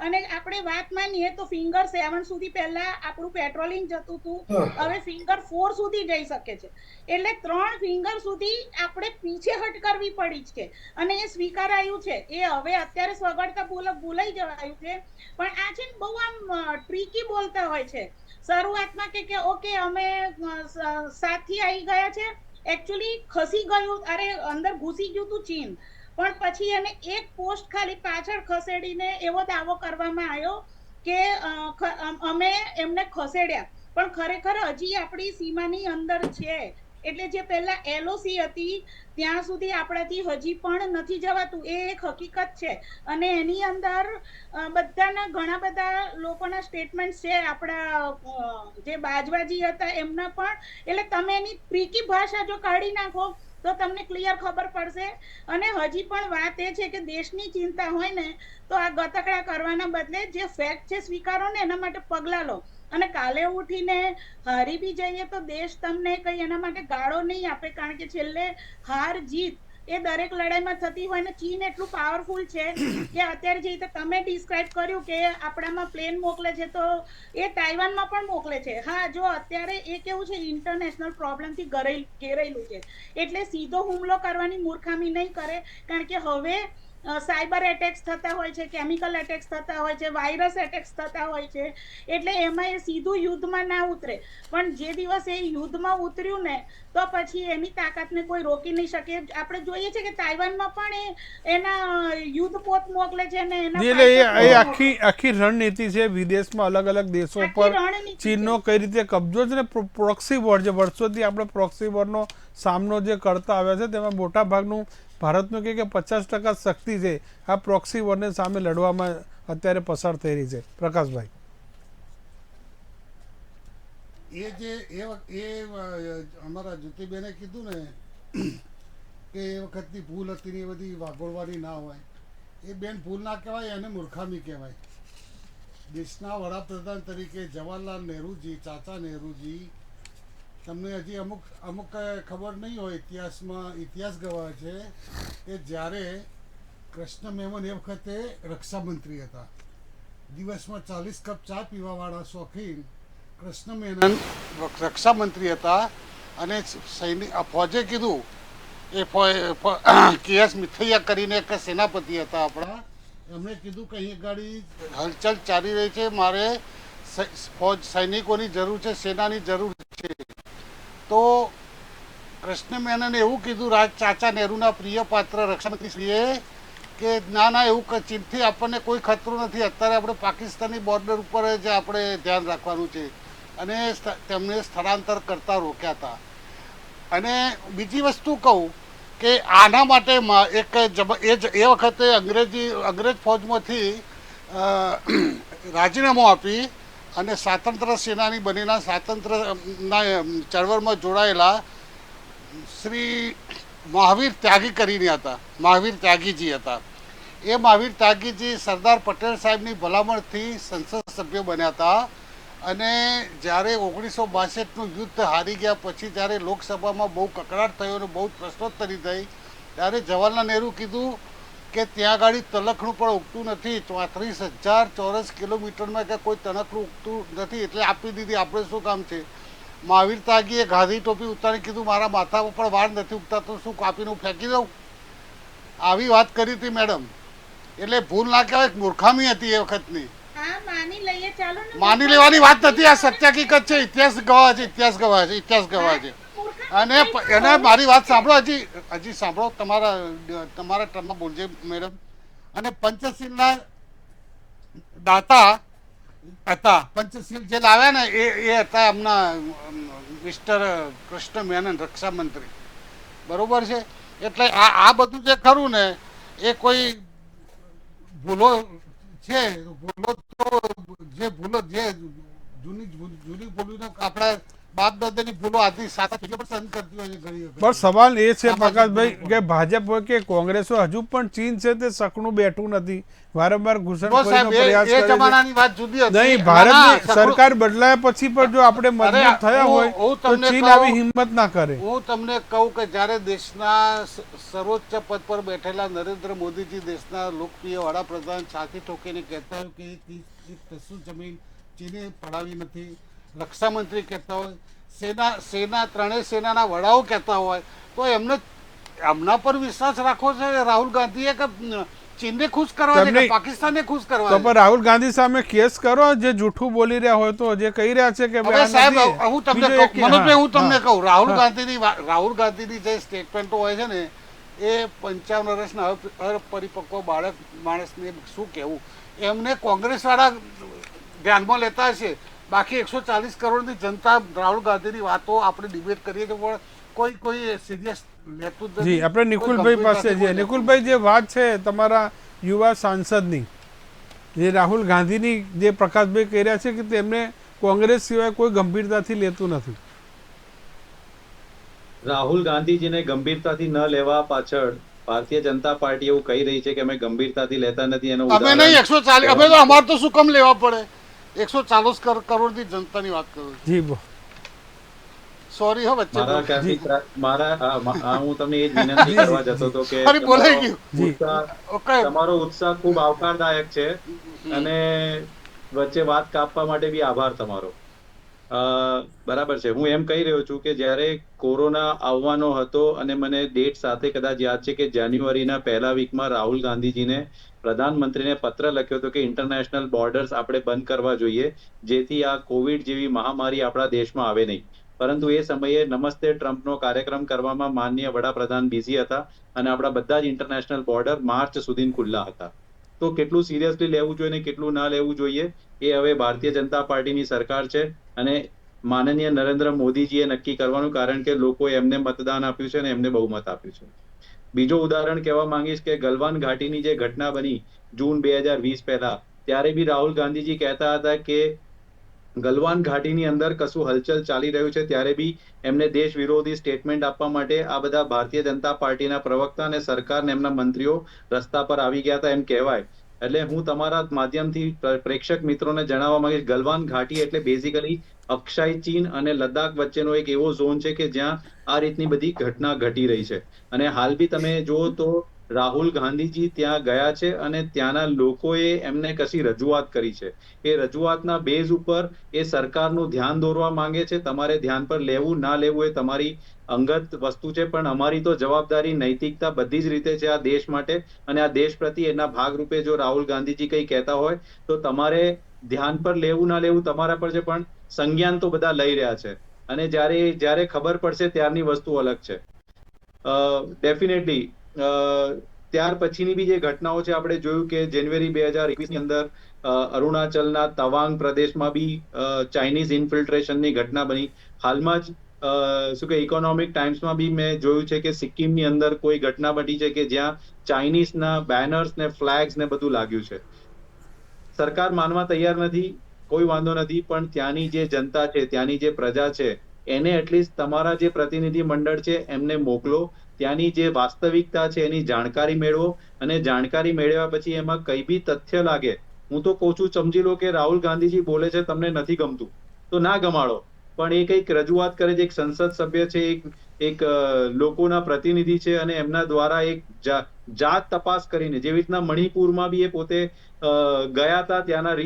અને આપણે વાત માનીએ તો ફિંગર 7 સુધી પહેલા આપણું પેટ્રોલિંગ જતું હતું, હવે ફિંગર 4 સુધી જઈ શકે છે. એટલે 3 ફિંગર સુધી આપણે પીછેહટ કરવી પડી છે અને એ સ્વીકારાયું છે. એ હવે અત્યારે સ્વગડતા ભૂલાઈ જવાયું છે, પણ આ છે ને બહુ આમ ટ્રીકી બોલતા હોય છે. શરૂઆતમાં કે ઓકે અમે સાથી આવી ગયા છે, એકચ્યુઅલી ખસી ગયું, અરે અંદર ઘૂસી ગયું તું ચીન, પણ પછી એને એક પોસ્ટ ખાલી પાછળ ખસેડીને એવો દાવો કરવામાં આવ્યો કે અમે એમને ખસેડ્યા, પણ ખરેખર હજી આપણી સીમાની અંદર છે. એટલે જે પહેલા એલઓસી હતી ત્યાં સુધી આપણાથી હજી પણ નથી જવાતું, એ એક હકીકત છે. અને એની અંદર બધાના ઘણા બધા લોકોના સ્ટેટમેન્ટ છે, આપણા જે બાજવાજી હતા એમના પણ. એટલે તમે એની ટ્રીકી ભાષા જો કાઢી નાખો તો તમને ક્લિયર ખબર પડશે. અને હજી પણ વાત એ છે કે દેશની ચિંતા હોય ને તો આ ગતકડા કરવાના બદલે જે ફેક્ટ છે સ્વીકારો ને એના માટે પગલા લો. અને કાલે ઉઠીને હારી બી જઈએ તો દેશ તમને કઈ એના માટે ગાળો નહીં આપે, કારણ કે છેલ્લે હાર જીત એ દરેક લડાઈમાં થતી હોય ને. ચીન એટલું પાવરફુલ છે કે અત્યારે જે રીતે તમે ડિસ્ક્રાઇબ કર્યું કે આપણામાં પ્લેન મોકલે છે તો એ તાઇવાનમાં પણ મોકલે છે. હા, જો અત્યારે એ કેવું છે ઇન્ટરનેશનલ પ્રોબ્લેમથી ઘેરાયેલું છે એટલે સીધો હુમલો કરવાની મૂર્ખામી નહીં કરે, કારણ કે હવે સાયબર એટેક્સ થતા હોય છે, કેમિકલ એટેક્સ થતા હોય છે, વાયરસ એટેક્સ થતા હોય છે. એટલે એમાં એ સીધું યુદ્ધમાં ના ઉતરે, પણ જે દિવસ એ યુદ્ધમાં ઉતર્યું ને તો પછી એની તાકાતને કોઈ રોકી નહીં શકે. આપણે જોઈએ છે કે તાઇવાનમાં પણ એના યુદ્ધ પોત મોકલે છે ને એ આખી રણનીતિ છે. વિદેશમાં અલગ અલગ દેશો પર ચીનનો કઈ રીતે કબજો છે ને પ્રોક્સી વોર, જે વર્ષોથી આપણે પ્રોક્સી વોરનો સામનો જે કરતા આવ્યા છે તેમાં મોટા ભાગનું ભારતનું કે 50% શક્તિ છે આ પ્રોક્સી વોરને સામે લડવામાં અત્યારે પસાર થઈ રહી છે. પ્રકાશભાઈ, અમારા જ્યોતિબેને કીધું ને કે એ વખતની ભૂલ હતી ને એ બધી વાગોળવાની ના હોય, એ બેન ભૂલ ના કહેવાય, એને મૂર્ખામી કહેવાય. દેશના વડાપ્રધાન તરીકે જવાહરલાલ નહેરુજી, ચાચા નહેરુજી, તમને હજી અમુક ખબર નહીં હોય, ઇતિહાસ ગવાય છે કે જ્યારે કૃષ્ણ મેનન એ વખતે રક્ષામંત્રી હતા, દિવસમાં 40 કપ ચા પીવાવાળા શોખીન કૃષ્ણ મેનન રક્ષામંત્રી હતા. અને ફોજે કીધું, એ KS મિથૈયા કરીને એક સેનાપતિ હતા આપણા, એમણે કીધું કે અહીં ગાડી હલચલ ચાલી રહી છે, મારે ફોજ સૈનિકોની જરૂર છે, સેનાની જરૂર છે. તો કૃષ્ણ મેનને એવું કીધું ચાચા નહેરુના પ્રિય પાત્ર રક્ષામંત્રીશ્રીએ કે ના એવું ચીનથી આપણને કોઈ ખતરો નથી, અત્યારે આપણે પાકિસ્તાની બોર્ડર ઉપર જ આપણે ધ્યાન રાખવાનું છે, અને તેમને સ્થળાંતર કરતા રોક્યા હતા. અને બીજી વસ્તુ કહું કે આના માટે એ વખતે અંગ્રેજ ફૌજમાંથી રાજીનામું આપી અને સ્વાતંત્ર્ય સેનાની બનેલા સ્વાતંત્ર્યના ચળવળમાં જોડાયેલા શ્રી મહાવીર ત્યાગી કરીને હતા, મહાવીર ત્યાગીજી હતા. એ મહાવીર ત્યાગીજી સરદાર પટેલ સાહેબની ભલામણથી સંસદ સભ્ય બન્યા હતા. અને જ્યારે 1962નું યુદ્ધ હારી ગયા પછી જ્યારે લોકસભામાં બહુ કકળાટ થયો અને બહુ પ્રશ્નોત્તરી થઈ, ત્યારે જવાહરલાલ નહેરુ કીધું કે ત્યાં આગળ તલખણું પણ ઉગતું નથી, 34,000 ચોરસ કિલોમીટરમાં કે કોઈ તલખણું ઉગતું નથી, એટલે આપી દીધી, આપણે શું કામ છે. મહાવીર ત્યાગીએ ગાંધી ટોપી ઉતારી કીધું મારા માથા ઉપર વાળ નથી ઉગતા તો શું કાપીને હું ફેંકી દઉં. આવી વાત કરી હતી મેડમ. એટલે ભૂલ ના કહેવાય, મૂર્ખામી હતી એ વખતની. માની લેવાની વાત નથી, આ સત્ય હકીકત છે, ઇતિહાસ ગવાહ છે, ઇતિહાસ ગવાહ છે. અને એને મારી વાત સાંભળો, હજી સાંભળો, તમારા ટર્મમાં બોલજે મેડમ. અને પંચશીલના દાતા હતા, પંચશીલ જે લાવ્યા ને એ હતા એમના મિસ્ટર કૃષ્ણ મેનન, રક્ષામંત્રી, બરોબર છે. એટલે આ બધું જે ખરું ને એ કોઈ ભૂલો છે, ભૂલો તો જે જૂની ભૂલો આપણા બાપ દાદાની ભૂલો આથી સાથે પણ સહન કરતી હોય છે ઘણી વખત. પણ સવાલ એ છે પ્રકાશભાઈ કે ભાજપ હોય કે કોંગ્રેસ હોય, હજુ પણ ચીન છે તે સકનું બેઠું નથી, વારંવાર ઘૂસણખોરીનો પ્રયાસ કરે છે. નહીં, ભારતની સરકાર બદલાયા પછી પણ જો આપણે મજબૂત થયા હોય તો ચીન આવી હિંમત ના કરે. હું તમને કહું કે જ્યારે દેશના સર્વોચ્ચ પદ પર બેઠેલા નરેન્દ્ર મોદીજી દેશના લોકપ્રિય વડાપ્રધાન છાતી ઠોકીને કહેતા હોય કે કશું જમીન ચીને પડાવી નથી, રક્ષામંત્રી કહેતા હોય, ત્રણેય સેનાના વડાઓ કહેતા હોય, તો એમના પર વિશ્વાસ રાખવો છે રાહુલ ગાંધીએ કે ચીનને ખુશ કરવા છે કે પાકિસ્તાનને ખુશ કરવા? તો પણ રાહુલ ગાંધી સામે કેસ કરો, જે જૂઠું બોલી રહ્યા હોય તો, જે કહી રહ્યા છે કે સાહેબ હું તમને કહું, રાહુલ ગાંધીની જે સ્ટેટમેન્ટો હોય છે ને એ 55 વર્ષના અપરિપક્વ માણસને શું કહેવું, એમને કોંગ્રેસ વાળા ધ્યાનમાં લેતા છે. બાકી 140 કરોડની જનતા રાહુલ ગાંધીની વાતો આપણે ડિબેટ કરીએ છીએ, પણ કોઈ સિરિયસ લેતું જ નથી. આપણે નિકુલભાઈ પાસે જઈએ. નિકુલભાઈ, જે વાત છે તમારા યુવા સાંસદની, જે રાહુલ ગાંધીની જે પ્રકાશભાઈ કહી રહ્યા છે કે તેમને કોંગ્રેસ સિવાય કોઈ ગંભીરતાથી લેતું નથી. રાહુલ ગાંધીજીને ગંભીરતાથી ન લેવા પાછળ ભારતીય જનતા પાર્ટી એવું કહી રહી છે કે અમે ગંભીરતાથી લેતા નથી. એનો અમે નહીં 140, અમે તો અમારે તો શું કામ લેવા પડે? 140 કરોડની જનતાની વાત કરું જી બો સોરી હો વચ્ચે હું તમને એ જ વિનંતી કરવા જતો હતો કે તમારો ઉત્સાહ ખૂબ આવકારદાયક છે અને વચ્ચે વાત કાપવા માટે બી આભાર તમારો. બરાબર છે. હું એમ કહી રહ્યો છું કે જ્યારે કોરોના આવવાનો હતો અને મને ડેટ સાથે કદાચ યાદ છે કે જાન્યુઆરીના પહેલા વીકમાં રાહુલ ગાંધીજીને પ્રધાનમંત્રીને પત્ર લખ્યો હતો કે ઇન્ટરનેશનલ બોર્ડર્સ આપણે બંધ કરવા જોઈએ, જેથી આ કોવિડ જેવી મહામારી આપણા દેશમાં આવે નહીં. પરંતુ એ સમયે નમસ્તે ટ્રમ્પનો કાર્યક્રમ કરવામાં માનનીય વડાપ્રધાન બિઝી હતા અને આપણા બધા જ ઇન્ટરનેશનલ બોર્ડર માર્ચ સુધી ખુલ્લા હતા. તો કેટલું સિરિયસલી લેવું જોઈએ ને કેટલું ના લેવું જોઈએ એ હવે ભારતીય જનતા પાર્ટીની સરકાર છે અને માનનીય નરેન્દ્ર મોદીજીએ નક્કી કરવાનું, કારણ કે લોકોએ એમને મતદાન આપ્યું છે અને એમને બહુમત આપ્યું છે. બીજો ઉદાહરણ કહેવા માંગીશ કે ગલવાન ઘાટીની જે ઘટના બની જૂન 2020 પહેલા, ત્યારે બી રાહુલ ગાંધીજી કહેતા હતા કે ગલવાન ઘાટીની અંદર કશું હલચલ ચાલી રહ્યું છે, ત્યારે બી એમને દેશ વિરોધી સ્ટેટમેન્ટ આપવા માટે આ બધા ભારતીય જનતા પાર્ટીના પ્રવક્તા અને સરકારને એમના મંત્રીઓ રસ્તા પર આવી ગયા હતા એમ કહેવાય. એટલે હું તમારા માધ્યમથી પ્રેક્ષક મિત્રોને જણાવવા માંગીશ, ગલવાન ઘાટી એટલે બેઝિકલી અક્ષાઈ ચીન અને લદ્દાખ વચ્ચેનો એક એવો ઝોન છે કે જ્યાં આ રીતની બધી ઘટના ઘટી રહી છે. અને હાલ બી તમે જુઓ તો રાહુલ ગાંધીજી ત્યાં ગયા છે અને ત્યાંના લોકોએ એમને કશી રજૂઆત કરી છે. એ રજૂઆતના બેઝ ઉપર એ સરકારનું ધ્યાન દોરવા માંગે છે. તમારે ધ્યાન પર લેવું ના લેવું એ તમારી અંગત વસ્તુ છે, પણ અમારી તો જવાબદારી, નૈતિકતા બધી જ રીતે છે આ દેશ માટે. અને આ દેશ પ્રત્યે એના ભાગરૂપે જો રાહુલ ગાંધીજી કંઈ કહેતા હોય તો તમારે ધ્યાન પર લેવું ના લેવું તમારા પર છે, પણ સંજ્ઞાન તો બધા લઈ રહ્યા છે. અને જ્યારે ખબર પડશે ત્યારની વસ્તુ અલગ છે. ડેફિનેટલી ત્યાર પછીની બી જે ઘટનાઓ છે, આપણે જોયું કે જાન્યુઆરી 2021ની અંદર અરુણાચલના તવાંગ પ્રદેશમાં બી ચાઇનીઝ ઇન્ફિલ્ટ્રેશનની ઘટના બની. હાલમાં જ શું કે ઇકોનોમિક ટાઈમ્સમાં બી મેં જોયું છે કે સિક્કિમની અંદર કોઈ ઘટના બની છે કે જ્યાં ચાઇનીઝના બેનર્સ ને ફ્લેગ્સ ને બધું લાગ્યું છે. સરકાર માનવા તૈયાર નથી, કોઈ વાંધો નથી, પણ ત્યાંની જે જનતા છે, ત્યાંની જે પ્રજા છે, એને એટલીસ્ટ તમારા જે પ્રતિનિધિ મંડળ છે એમને મોકલો, ત્યાંની જે વાસ્તવિકતા છે એની જાણકારી મેળવો, અને જાણકારી મેળવ્યા પછી એમાં કઈ બી તથ્ય લાગે, હું તો કહું છું સમજી લો કે રાહુલ ગાંધીજી બોલે છે તમને નથી ગમતું તો ના ગમાડો, પણ એ કંઈક રજૂઆત કરે છે, એક સંસદ સભ્ય છે, એક લોકોના પ્રતિનિધિ છે, અને એમના દ્વારા એક જાત તપાસ કરીને, જેવી રીતના મણિપુરમાં બી એ પોતે ગયા હતા, ત્યાંના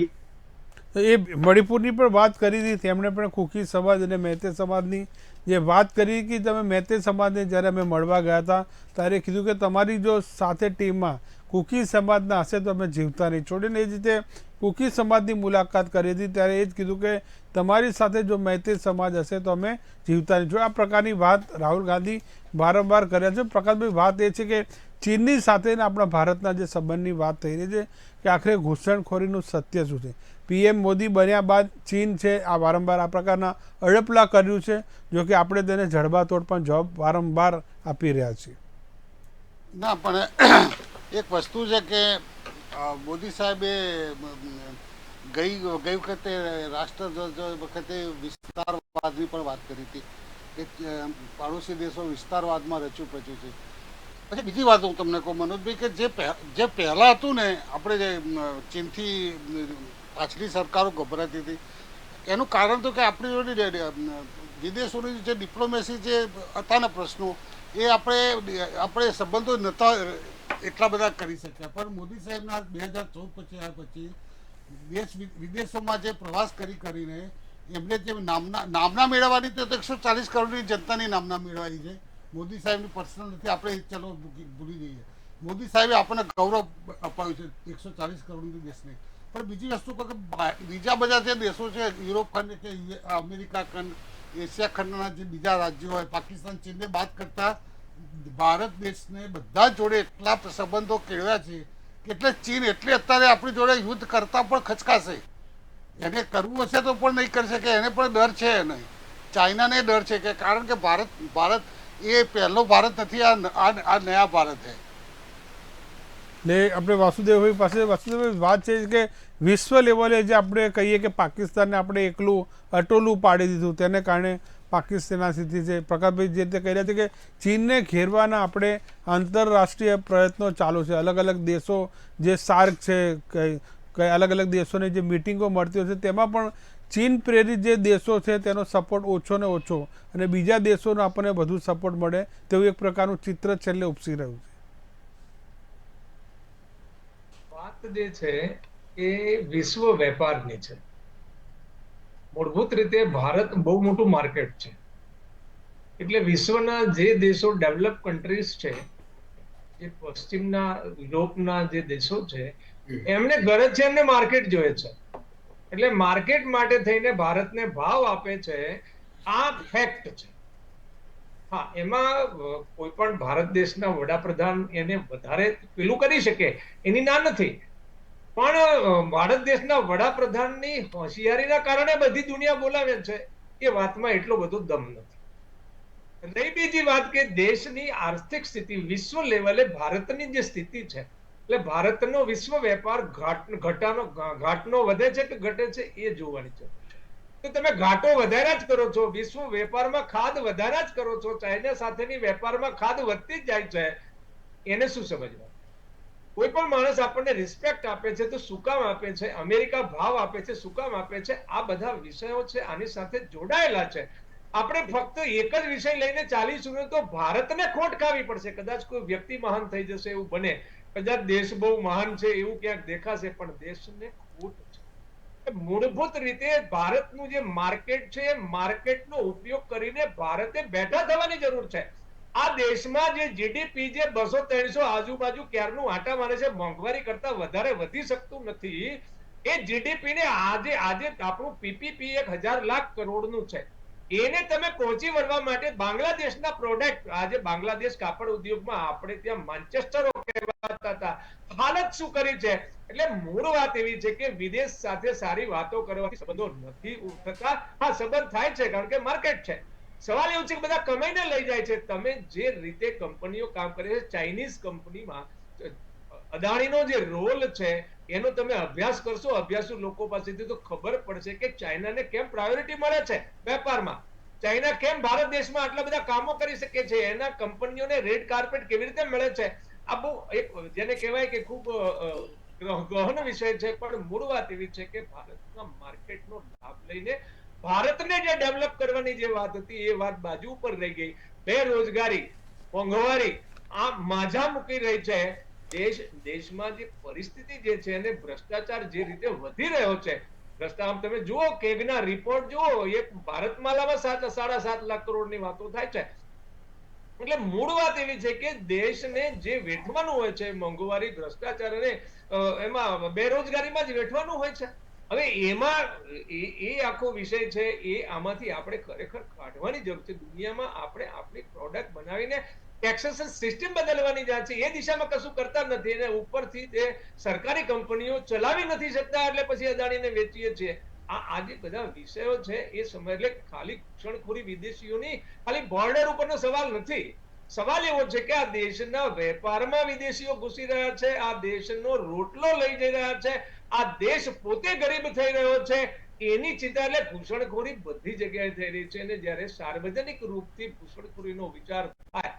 એ મણિપુરની પણ વાત કરી હતી. તેમણે પણ કુકી સમાજ અને મૈતે સમાજની જે વાત કરી કે તમે મૈતે સમાજને જ્યારે અમે મળવા ગયા હતા ત્યારે કીધું કે તમારી જો સાથે ટીમમાં કુકી સમાજના હશે તો અમે જીવતા નહીં છોડીને. એ જ રીતે કુકી સમાજની મુલાકાત કરી હતી ત્યારે એ જ કીધું કે તમારી સાથે જો મૈતે સમાજ હશે તો અમે જીવતા નહીં છોડીએ. આ પ્રકારની વાત રાહુલ ગાંધી વારંવાર કર્યા છે. પ્રકાશભાઈ, વાત એ છે કે ચીનની સાથેના આપણા ભારતના જે સંબંધની વાત થઈ રહી છે કે આખરે ઘૂસણખોરીનું સત્ય શું છે. પીએમ મોદી બન્યા બાદ ચીન છે આ વારંવાર આ પ્રકારના અડપલા કર્યું છે, જો કે આપણે તેને જડબાતોડ પણ જવાબ વારંવાર આપી રહ્યા છીએ. ના, પણ એક વસ્તુ છે કે મોદી સાહેબે ગઈ વખતે રાષ્ટ્રધ્વજ વખતે વિસ્તારવાદની પણ વાત કરી હતી કે પાડોશી દેશો વિસ્તારવાદમાં રચ્યું-પચ્યું છે. પછી બીજી વાત હું તમને કહું મનોજભાઈ, કે જે પહેલાં હતું ને, આપણે જે ચીનથી પાછલી સરકારો ગભરાતી હતી, એનું કારણ તો કે આપણી જોડે વિદેશોની જે ડિપ્લોમેસી જે હતા ને પ્રશ્નો, એ આપણે સંબંધો નહોતા એટલા બધા કરી શક્યા. પણ મોદી સાહેબના 2014 પછી આવ્યા પછી દેશ વિદેશોમાં જે પ્રવાસ કરીને એમને જે નામના મેળવવાની, તો 140 કરોડની જનતાની નામના મેળવવાની છે. મોદી સાહેબની પર્સનલ નથી, આપણે ચલો ભૂલી જઈએ. મોદી સાહેબે આપણને ગૌરવ અપાવ્યું છે 140 કરોડની દેશને. પણ બીજી વસ્તુ કે બીજા બધા જે દેશો છે, યુરોપ ખંડ કે અમેરિકા ખંડ, એશિયા ખંડના જે બીજા રાજ્યો હોય, પાકિસ્તાન, ચીનને બાદ કરતા ભારત દેશને બધા જોડે એટલા સંબંધો કેળવ્યા છે કે એટલે ચીન એટલે અત્યારે આપણી જોડે યુદ્ધ કરતા પણ ખચકાશે. એને કરવું હશે તો પણ નહીં કરી શકે, એને પણ ડર છે. નહીં, ચાઇનાને ડર છે કે કારણ કે ભારત એ પહેલો ભારત નથી, આ નયા ભારત છે. ને આપણે વાસુદેવભાઈ પાસે વાસુદેવભાઈ વાત છે કે વિશ્વ લેવલે જે આપણે કહીએ કે પાકિસ્તાનને આપણે એકલું અટોલું પાડી દીધું, તેને કારણે પાકિસ્તાનના સ્થિતિ છે. પ્રકાશભાઈ જે રીતે કહી રહ્યા છે કે ચીનને ઘેરવાના આપણે આંતરરાષ્ટ્રીય પ્રયત્નો ચાલુ છે. અલગ અલગ દેશો જે સાર્ક છે, કઈ અલગ અલગ દેશોની જે મિટિંગો મળતી હોય છે તેમાં પણ ચીન પ્રેરિત જે દેશો છે તેનો સપોર્ટ ઓછો ને ઓછો અને બીજા દેશોનો આપણને વધુ સપોર્ટ મળે તેવું એક પ્રકારનું ચિત્ર છેલ્લે ઉપસી રહ્યું છે. વાત જે છે એ વિશ્વ વેપારની છે. મૂળભૂત રીતે ભારત બહુ મોટું માર્કેટ છે, એટલે વિશ્વના જે દેશો ડેવલપ કન્ટ્રીઝ છે, જે પશ્ચિમના યુરોપના જે દેશો છે, એમને ગરજ છે, એમને માર્કેટ જોઈએ છે. એટલે માર્કેટ માટે થઈને ભારતને ભાવ આપે છે, આ ફેક્ટ છે. હા, એમાં કોઈ પણ ભારત દેશના વડાપ્રધાન એને વધારે પેલું કરી શકે એની ના નથી, પણ ભારત દેશના વડાપ્રધાનની હોશિયારીના કારણે બધી દુનિયા બોલાવે છે, એ વાતમાં એટલો બધો દમ નથી. રહી બીજી વાત કે દેશની આર્થિક સ્થિતિ વિશ્વ લેવલે ભારતની જે સ્થિતિ છે, એટલે ભારતનો વિશ્વ વેપાર ઘાટનો વધે છે કે ઘટે છે એ જોવાની જરૂર છે. તો તમે ઘાટો વધાર્યા જ કરો છો, વિશ્વ વેપારમાં ખાદ વધાર્યા જ કરો છો, ચાઇના સાથેની વેપારમાં ખાદ વધતી જ જાય છે, એને શું સમજવા? કોઈ પણ માણસ આપણને રિસ્પેક્ટ આપે છે તો શું કામ આપે છે? અમેરિકા ભાવ આપે છે શું કામ આપે છે? આ બધા વિષયો છે, આની સાથે જોડાયેલા છે. આપણે ફક્ત એક જ વિષય લઈને ચાલીશું તો ભારતને ખોટ ખાવી પડશે. કદાચ કોઈ વ્યક્તિ મહાન થઈ જશે એવું બને, કદાચ દેશ બહુ મહાન છે એવું ક્યાંક દેખાશે, પણ દેશને ખોટ છે. મૂળભૂત રીતે ભારતનું જે માર્કેટ છે, એ માર્કેટનો ઉપયોગ કરીને ભારતે બેઠા થવાની જરૂર છે. આ દેશમાં જે જીડીપી જે 200-300 આજુબાજુ ક્યારનું આટા મારે છે, મોંઘવારી કરતા વધારે વધી શકતું નથી. એ જીડીપી ને આજે આપણું પીપીપી 1000 લાખ કરોડનું છે, એને તમે પહોંચી વળવા માટે બાંગ્લાદેશના પ્રોડક્ટ, આજે બાંગ્લાદેશ કાપડ ઉદ્યોગમાં આપણે ત્યાં માન્ચેસ્ટરો કહેવાતા હતા, હાલત શું કરી છે. એટલે મૂળ વાત એવી છે કે વિદેશ સાથે સારી વાતો કરવાથી સંબંધો નથી થતા. હા, સંબંધ થાય છે કારણ કે માર્કેટ છે. સવાલ એવું છે કે બધા કમાઈને લઈ જાય છે. તમે જે રીતે કંપનીઓ કામ કરે છે, ચાઇનીઝ કંપનીમાં અદાણીનો જે રોલ છે એનો તમે અભ્યાસ કરશો, અભ્યાસુ લોકો પાસેથી, તો ખબર પડશે કે ચાઇનાને કેમ પ્રાયોરિટી મળે છે વેપારમાં. ચાઇના કેમ ભારત દેશમાં આટલા બધા કામો કરી શકે છે, એના કંપનીઓને રેડ કાર્પેટ કેવી રીતે મળે છે. આ બહુ એક જેને કહેવાય કે ખૂબ ગહન વિષય છે. પણ મૂળ વાત એવી છે કે ભારતના માર્કેટનો લાભ લઈને ભારતને જે ડેવલપ કરવાની જે વાત હતી એ વાત બાજુ ઉપર રહી ગઈ. બેરોજગારી, મોંઘવારી આ માજા મૂકી રહી છે. દેશમાં જે પરિસ્થિતિ જે છે અને ભ્રષ્ટાચાર જે રીતે વધી રહ્યો છે, ભ્રષ્ટાચાર તમે જુઓ, કેગના રિપોર્ટ જુઓ, એ ભારતમાલામાં 7.5 લાખ કરોડની વાતો થાય છે. એટલે મૂળ વાત એવી છે કે દેશને જે વેઠવાનું હોય છે, મોંઘવારી, ભ્રષ્ટાચાર અને એમાં બેરોજગારીમાં જ વેઠવાનું હોય છે. હવે એમાં એ આખો વિષય છે, એ આમાંથી આપણે ખરેખર કાઢવાની જરૂર છે. દુનિયામાં આપણે આપણી પ્રોડક્ટ બનાવીને ટેક્સેશન સિસ્ટમ બદલવાની જાય છે, એ દિશામાં કશું કરતા નથી. અને ઉપરથી તે સરકારી કંપનીઓ ચલાવી નથી શકતા એટલે પછી અદાણીને વેચીએ છીએ. આ જે બધા વિષયો છે એ સમય, એટલે ખાલી ઘૂસણખોરી વિદેશીઓની ખાલી બોર્ડર ઉપરનો સવાલ નથી. સવાલ એવો છે કે આ દેશના વેપારમાં વિદેશીઓ ઘૂસી રહ્યા છે, આ દેશનો રોટલો લઈ જઈ રહ્યા છે, આ દેશ પોતે ગરીબ થઈ રહ્યો છે, એની ચિંતા. એટલે ઘૂસણખોરી બધી જગ્યાએ થઈ રહી છે. અને જયારે સાર્વજનિક રૂપથી ઘૂસણખોરીનો વિચાર થાય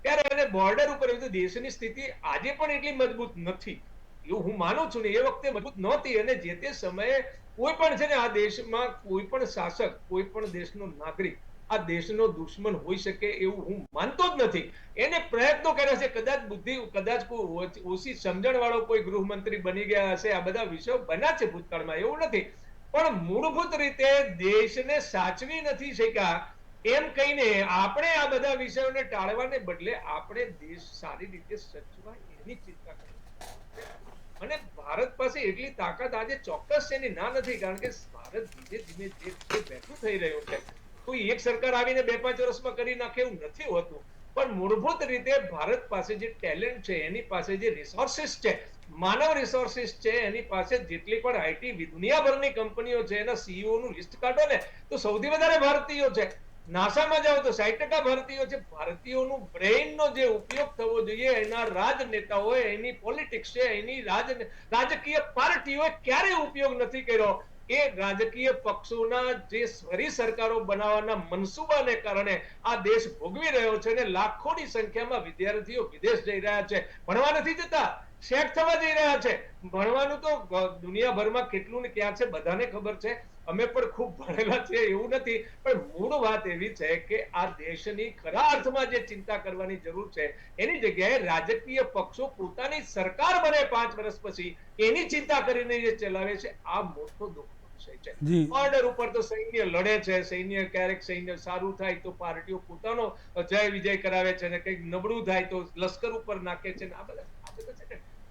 ત્યારે એને બોર્ડર ઉપર, દેશની સ્થિતિ આજે પણ એટલી મજબૂત નથી એવું હું માનું છું ને. એ વખતે મજબૂત નહોતી. અને જે તે સમયે કોઈ પણ છે ને આ દેશમાં કોઈ પણ શાસક, કોઈ પણ દેશનો નાગરિક આ દેશનો દુશ્મન હોઈ શકે એવું હું માનતો જ નથી. એને પ્રયત્નો કર્યા છે, કદાચ બુદ્ધિ, કદાચ ઓછી સમજણ વાળો કોઈ ગૃહમંત્રી બની ગયા હશે, આ બધા વિષયો બન્યા છે ભૂતકાળમાં, એવું નથી. પણ મૂળભૂત રીતે દેશને સાચવી નથી શક્યા એમ કહીને આપણે આ બધા વિષયોને ટાળવાને બદલે આપણે દેશ સારી રીતે સચવાય એની ચિંતા કરવી. અને ભારત પાસે એટલી તાકાત આજે ચોક્કસ છે, એની ના નથી. કારણ કે ભારત ધીમે ધીમે જે બેઠું થઈ રહ્યું છે, કોઈ એક સરકાર આવીને 2-5 વર્ષમાં કરી નાખે એવું નથી હોતું. પણ મૂળભૂત રીતે ભારત પાસે જે ટેલેન્ટ છે, એની પાસે જે રિસોર્સિસ છે, માનવ રિસોર્સિસ છે, એની પાસે જેટલી પણ આઈટી દુનિયાભરની કંપનીઓ છે, એના સીઈઓ નું લિસ્ટ કાઢો ને તો સૌથી વધારે ભારતીયો છે. નાસામાં જાઓ તો 60% ભારતીયો છે. ભારતીયોનું બ્રેઇનનો જે ઉપયોગ થવો જોઈએ, એના રાજનેતાઓએ, એની પોલિટિક્સ છે, એની રાજકીય પાર્ટીઓએ ક્યારેય ઉપયોગ નથી કર્યો. એ રાજકીય પક્ષોના જે ફરી સરકારો બનાવવાના મનસુબાને કારણે આ દેશ ભોગવી રહ્યો છે. અને લાખોની સંખ્યામાં વિદ્યાર્થીઓ વિદેશ જઈ રહ્યા છે, ભણવા નથી જતા, સેટ થવા જઈ રહ્યા છે. ભણવાનું તો દુનિયાભરમાં કેટલું ને ક્યાં છે બધાને ખબર છે. અમે પણ ખૂબ ભણેલા છે એવું નથી. પણ મૂળ વાત એવી છે કે આ દેશની ખરા અર્થમાં જે ચિંતા કરવાની જરૂર છે, એની જગ્યાએ રાજકીય પક્ષો પોતાની સરકાર બને 5 વર્ષ પછી એની ચિંતા કરીને જે ચલાવે છે, આ મોટો દુઃખ વિષય છે. બોર્ડર ઉપર તો સૈન્ય લડે છે, સૈન્ય ક્યારેક સૈન્ય સારું થાય તો પાર્ટીઓ પોતાનો જય વિજય કરાવે છે, અને કંઈક નબળું થાય તો લશ્કર ઉપર નાખે છે. આ બધા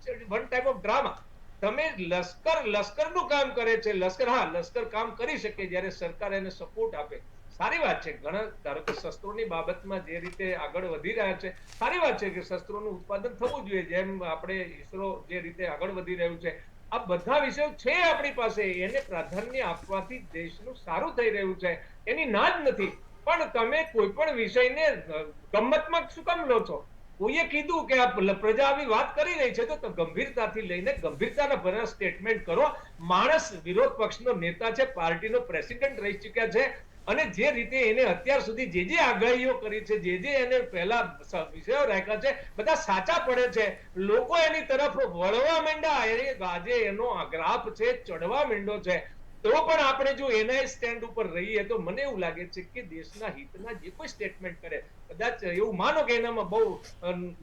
છે ને વન ટાઈપ ઓફ ડ્રામા. તમે લશ્કરનું કામ કરે છે. લશ્કર કામ કરી શકે જ્યારે સરકાર એને સપોર્ટ આપે. સારી વાત છે. ઘણા ધારો કે શસ્ત્રોની બાબતમાં જે રીતે આગળ વધી રહ્યા છે, સારી વાત છે કે શસ્ત્રોનું ઉત્પાદન થવું જોઈએ, જેમ આપણે ઈસરો જે રીતે આગળ વધી રહ્યું છે. આ બધા વિષયો છે આપણી પાસે, એને પ્રાધાન્ય આપવાથી દેશનું સારું થઈ રહ્યું છે, એની ના જ નથી. પણ તમે કોઈ પણ વિષયને ગમ્મતમાં શું કામ લો છો? કોઈએ કીધું કે આ પ્રજા આવી વાત કરી રહી છે તો ગંભીરતાથી લઈને ગંભીરતાના ભરા સ્ટેટમેન્ટ કરો. માણસ વિરોધ પક્ષનો નેતા છે, પાર્ટીનો પ્રેસિડેન્ટ રહી ચુક્યા છે, અને જે રીતે એને અત્યાર સુધી જે આગાહીઓ કરી છે, જે એને પહેલા વિષયો રાખ્યા છે, બધા સાચા પડે છે. લોકો એની તરફ વળવા માંડ્યા. આજે એનો ગ્રાફ છે ચડવા માંડ્યો છે. તો પણ આપણે જો એના સ્ટેન્ડ ઉપર રહીએ તો મને એવું લાગે છે કે દેશના હિતના જે કોઈ સ્ટેટમેન્ટ કરે, કદાચ એવું માનો કે એનામાં બહુ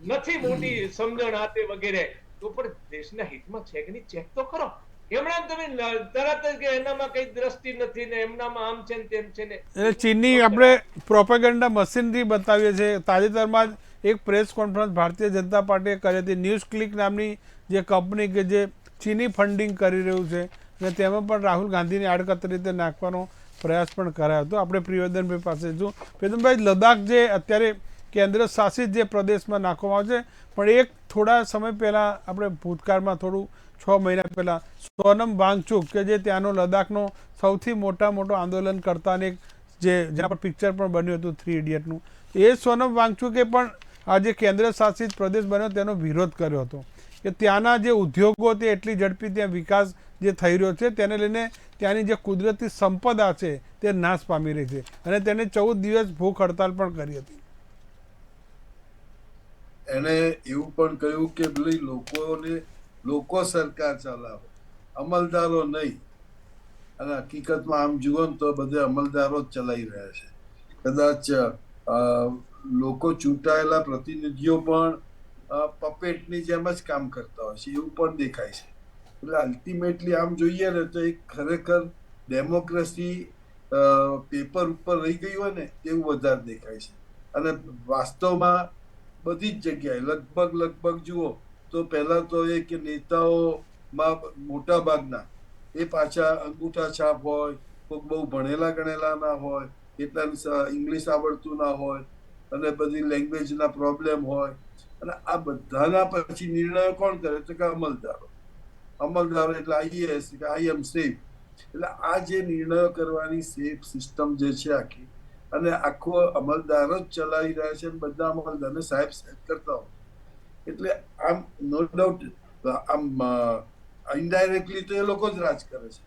નથી મોટી સમજણ આ તે વગેરે, તો પણ દેશના હિતમાં છે કે નહીં ચેક તો કરો. એમણે તમે તરત જ કે એનામાં કઈ દ્રષ્ટિ નથી ને એમનામાં આમ છે ને તેમ છે ને. એટલે ચીનની આપણે પ્રોપેગેન્ડા મશીનરી બતાવીએ છીએ. તાજેતરમાં જ એક પ્રેસ કોન્ફરન્સ ભારતીય જનતા પાર્ટીએ કરી હતી. ન્યૂઝ ક્લિક નામની જે કંપની કે જે ચીની ફંડિંગ કરી રહ્યું છે, અને તેમાં પણ રાહુલ ગાંધીની આડકતરી રીતે નાખવાનો પ્રયાસ પણ કરાયો હતો. આપણે પ્રિયવર્ધનભાઈ પાસે છું. પ્રિયવર્ધનભાઈ, લદ્દાખ જે અત્યારે કેન્દ્ર શાસિત જે પ્રદેશમાં નાખવામાં આવે છે, પણ એક થોડા સમય પહેલાં આપણે ભૂતકાળમાં થોડું 6 મહિના પહેલાં સોનમ વાંગચુક કે જે ત્યાંનો લદ્દાખનો સૌથી મોટો આંદોલન કરતાને એક જેના પર પિક્ચર પણ બન્યું હતું 3 ઇડિયટનું, એ સોનમ વાંગચુકે પણ આ જે કેન્દ્ર શાસિત પ્રદેશ બન્યો તેનો વિરોધ કર્યો હતો કે ત્યાંના જે ઉદ્યોગો તે એટલી ઝડપી ત્યાં વિકાસ જે થઈ રહ્યો છે તેને લઈને ત્યાંની જે કુદરતી સંપદા છે તે નાશ પામી રહી છે અને તેને 14 દિવસ ભૂખ હડતાલ પણ કરી હતી. એને એવું પણ કહ્યું કે ભાઈ લોકો સરકાર ચલાવે, અમલદારો નહીં. અને હકીકતમાં આમ જુઓ ને તો બધે અમલદારો જ ચલાવી રહ્યા છે. કદાચ લોકો ચૂંટાયેલા પ્રતિનિધિઓ પણ પપેટની જેમ જ કામ કરતા હોય છે એવું પણ દેખાય છે. એટલે અલ્ટિમેટલી આમ જોઈએ ને તો એક ખરેખર ડેમોક્રેસી પેપર ઉપર રહી ગઈ હોય ને એવું વધારે દેખાય છે. અને વાસ્તવમાં બધી જ જગ્યાએ લગભગ જુઓ તો પહેલા તો એ કે નેતાઓમાં મોટા ભાગના એ પાછા અંગૂઠા છાપ હોય, કોઈક બહુ ભણેલા ગણેલા ના હોય, કેટલા ઇંગ્લિશ આવડતું ના હોય અને બધી લેંગ્વેજના પ્રોબ્લેમ હોય. અને આ બધાના પછી નિર્ણયો કોણ કરે તો કે અમલદારો એટલે આઈએએસ કે આઈ એમ સેફ. એટલે આ જે નિર્ણયો કરવાની સેફ સિસ્ટમ જે છે આખી, અને આખો અમલદારો જ ચલાવી રહ્યા છે, બધા અમલદારને સાહેબ કરતા હોય. એટલે આમ નો ડાઉટ આમ ઇનડાયરેક્ટલી તો એ લોકો જ રાજ કરે છે.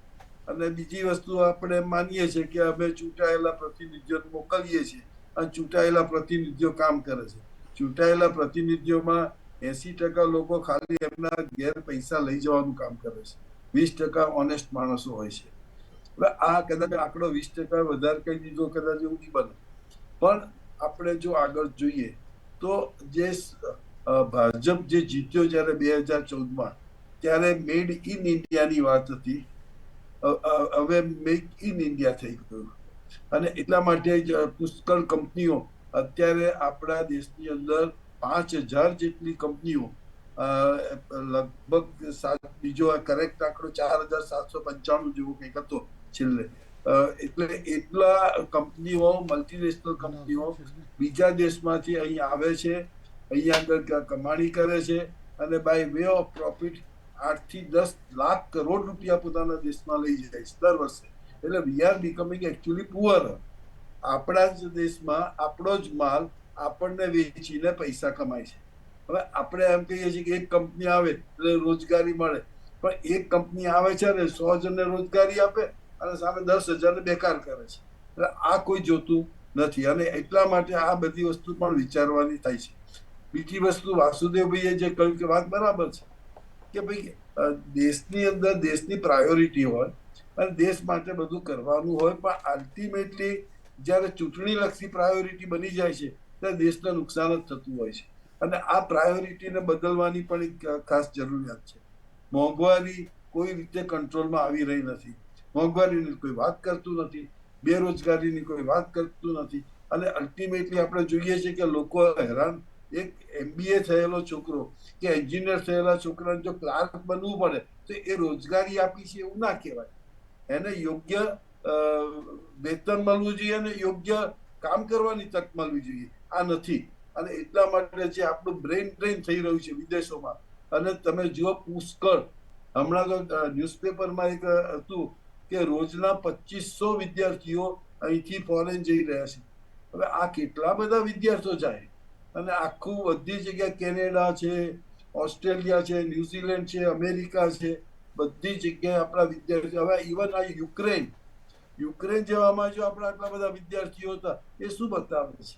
અને બીજી વસ્તુ આપણે માનીએ છીએ કે અમે ચૂંટાયેલા પ્રતિનિધિઓને મોકલીએ છીએ અને ચૂંટાયેલા પ્રતિનિધિઓ કામ કરે છે. ચૂંટાયેલા પ્રતિનિધિઓમાં 80% લોકો ખાલી એમના ઘેર પૈસા લઈ જવાનું કામ કરે છે, 20% ઓનેસ્ટ માણસો હોય છે. હવે આ કદાચ આંકડો 20% વધારે કહી દીધો કદાચ એવું નહીં બને. પણ આપણે જો આગળ જોઈએ તો જે ભાજપ જે જીત્યો જયારે 2014માં, ત્યારે મેડ ઇન ઇન્ડિયાની વાત હતી, હવે મેક ઇન ઇન્ડિયા થઈ ગયું. અને એટલા માટે જ પુષ્કળ કંપનીઓ અત્યારે આપણા દેશની અંદર 5000 જેટલી કંપનીઓ, લગભગ બીજો કરેક્ટ આંકડો 4795 જેવો કંઈક હતો છેલ્લે. એટલે એટલા કંપનીઓ, મલ્ટીનેશનલ કંપનીઓ બીજા દેશમાંથી અહીં આવે છે, અહીંયા આગળ કમાણી કરે છે અને બાય વે ઓફ પ્રોફિટ 8 થી 10 લાખ કરોડ રૂપિયા પોતાના દેશમાં લઈ જાય છે દર વર્ષે. એટલે we are becoming actually poor. આપણા જ દેશમાં આપણો જ માલ આપણને વેચીને પૈસા કમાય છે. હવે આપણે એમ કહીએ છીએ કે એક કંપની આવે એટલે રોજગારી મળે, પણ એક કંપની આવે છે ને 100 જણને રોજગારી આપે અને સામે 10,000 બેકાર કરે છે. એટલે આ કોઈ જોતું નથી. અને એટલા માટે આ બધી વસ્તુ પણ વિચારવાની થાય છે. બીજી વસ્તુ વાસુદેવભાઈએ જે કહ્યું કે વાત બરાબર છે કે ભાઈ દેશની અંદર દેશની પ્રાયોરિટી હોય અને દેશ માટે બધું કરવાનું હોય, પણ અલ્ટિમેટલી જ્યારે ચૂંટણીલક્ષી પ્રાયોરિટી બની જાય છે ત્યારે દેશને નુકસાન જ થતું હોય છે. અને આ પ્રાયોરિટીને બદલવાની પણ એક ખાસ જરૂરિયાત છે. મોંઘવારી કોઈ રીતે કંટ્રોલમાં આવી રહી નથી, મોંઘવારીની કોઈ વાત કરતું નથી, બેરોજગારીની કોઈ વાત કરતું નથી. અને અલ્ટિમેટલી આપણે જોઈએ છીએ કે લોકો હેરાન. એક MBA થયેલો છોકરો કે એન્જિનિયર થયેલા છોકરાને જો ક્લાર્ક બનવું પડે તો એ રોજગારી આપી છે એવું ના કહેવાય. એને યોગ્ય વેતન મળવું જોઈએ અને યોગ્ય કામ કરવાની તક મળવી જોઈએ. આ નથી. અને એટલા માટે જે આપણું બ્રેઇન ડ્રેઇન થઈ રહ્યું છે વિદેશોમાં. અને તમે જુઓ પુષ્કળ, હમણાં તો ન્યૂઝપેપરમાં એક હતું કે રોજના 2500 વિદ્યાર્થીઓ અહીંથી ફોરેન જઈ રહ્યા છે. હવે આ કેટલા બધા વિદ્યાર્થીઓ જાય, અને આખું બધી જગ્યાએ કેનેડા છે, ઓસ્ટ્રેલિયા છે, ન્યુઝીલેન્ડ છે, અમેરિકા છે, બધી જગ્યાએ આપણા વિદ્યાર્થીઓ. હવે ઇવન આ યુક્રેન જેવામાં જો આપણા આટલા બધા વિદ્યાર્થીઓ હતા, એ શું બતાવે છે?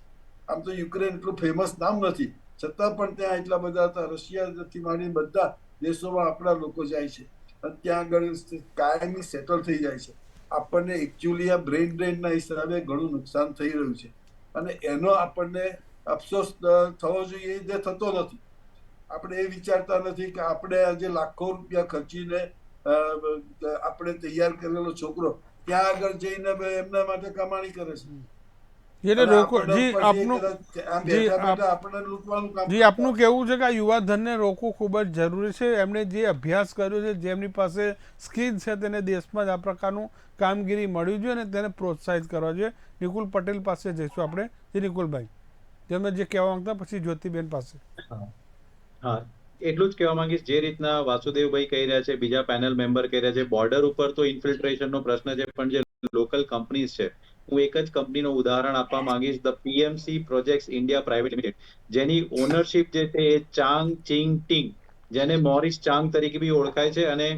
આમ તો યુક્રેન એટલું ફેમસ નામ નથી, છતાં પણ ત્યાં એટલા બધા હતા. રશિયાથી માંડીને બધા દેશોમાં આપણા લોકો જાય છે અને ત્યાં આગળ કાયમી સેટલ થઈ જાય છે. આપણને એકચ્યુઅલી આ બ્રેઇન ડ્રેઇનના હિસાબે ઘણું નુકસાન થઈ રહ્યું છે અને એનો આપણને અફસોસ થવો જોઈએ, જે થતો નથી. આપણે એ વિચારતા નથી કે આપણે આજે લાખો રૂપિયા ખર્ચીને આપણે તૈયાર કરેલો છોકરો ત્યાં આગળ જઈને એમના માટે કમાણી કરે છે. એટલે અને રોકો આપણને જી ઉપરથી આપનું કદાચ આમ જી બેઠા આપ બેઠા આપણને લૂંટવાનું કામ જી આપનું કહેવું છે કે આ યુવાધનને રોકવું ખૂબ જ જરૂરી છે. એમણે જે અભ્યાસ કર્યો છે, જેમની પાસે સ્કિલ છે, તેને દેશમાં જ આ પ્રકારનું કામગીરી મળવી જોઈએ અને તેને પ્રોત્સાહિત કરવા જોઈએ. નિકુલ પટેલ પાસે જઈશું આપણે. જી નિકુલભાઈ, તમે જે કહેવા માંગતા, પછી જ્યોતિબેન પાસે. હા, એટલું જ કહેવા માંગીશ, જે રીતના વાસુદેવભાઈ કહી રહ્યા છે, બીજા પેનલ મેમ્બર કહી રહ્યા છે, બોર્ડર ઉપર તો ઇન્ફિલ્ટ્રેશનનો પ્રશ્ન છે, પણ જે લોકલ કંપનીઝ છે, હું એક જ કંપનીનું ઉદાહરણ આપવા માંગીશ, the PMC projects India private limited, જેની ઓનરશિપ જે છે એ ચાંગ ચિંગ ટિંગ, જેને મોરિસ ચાંગ તરીકે બી ઓળખાય છે, અને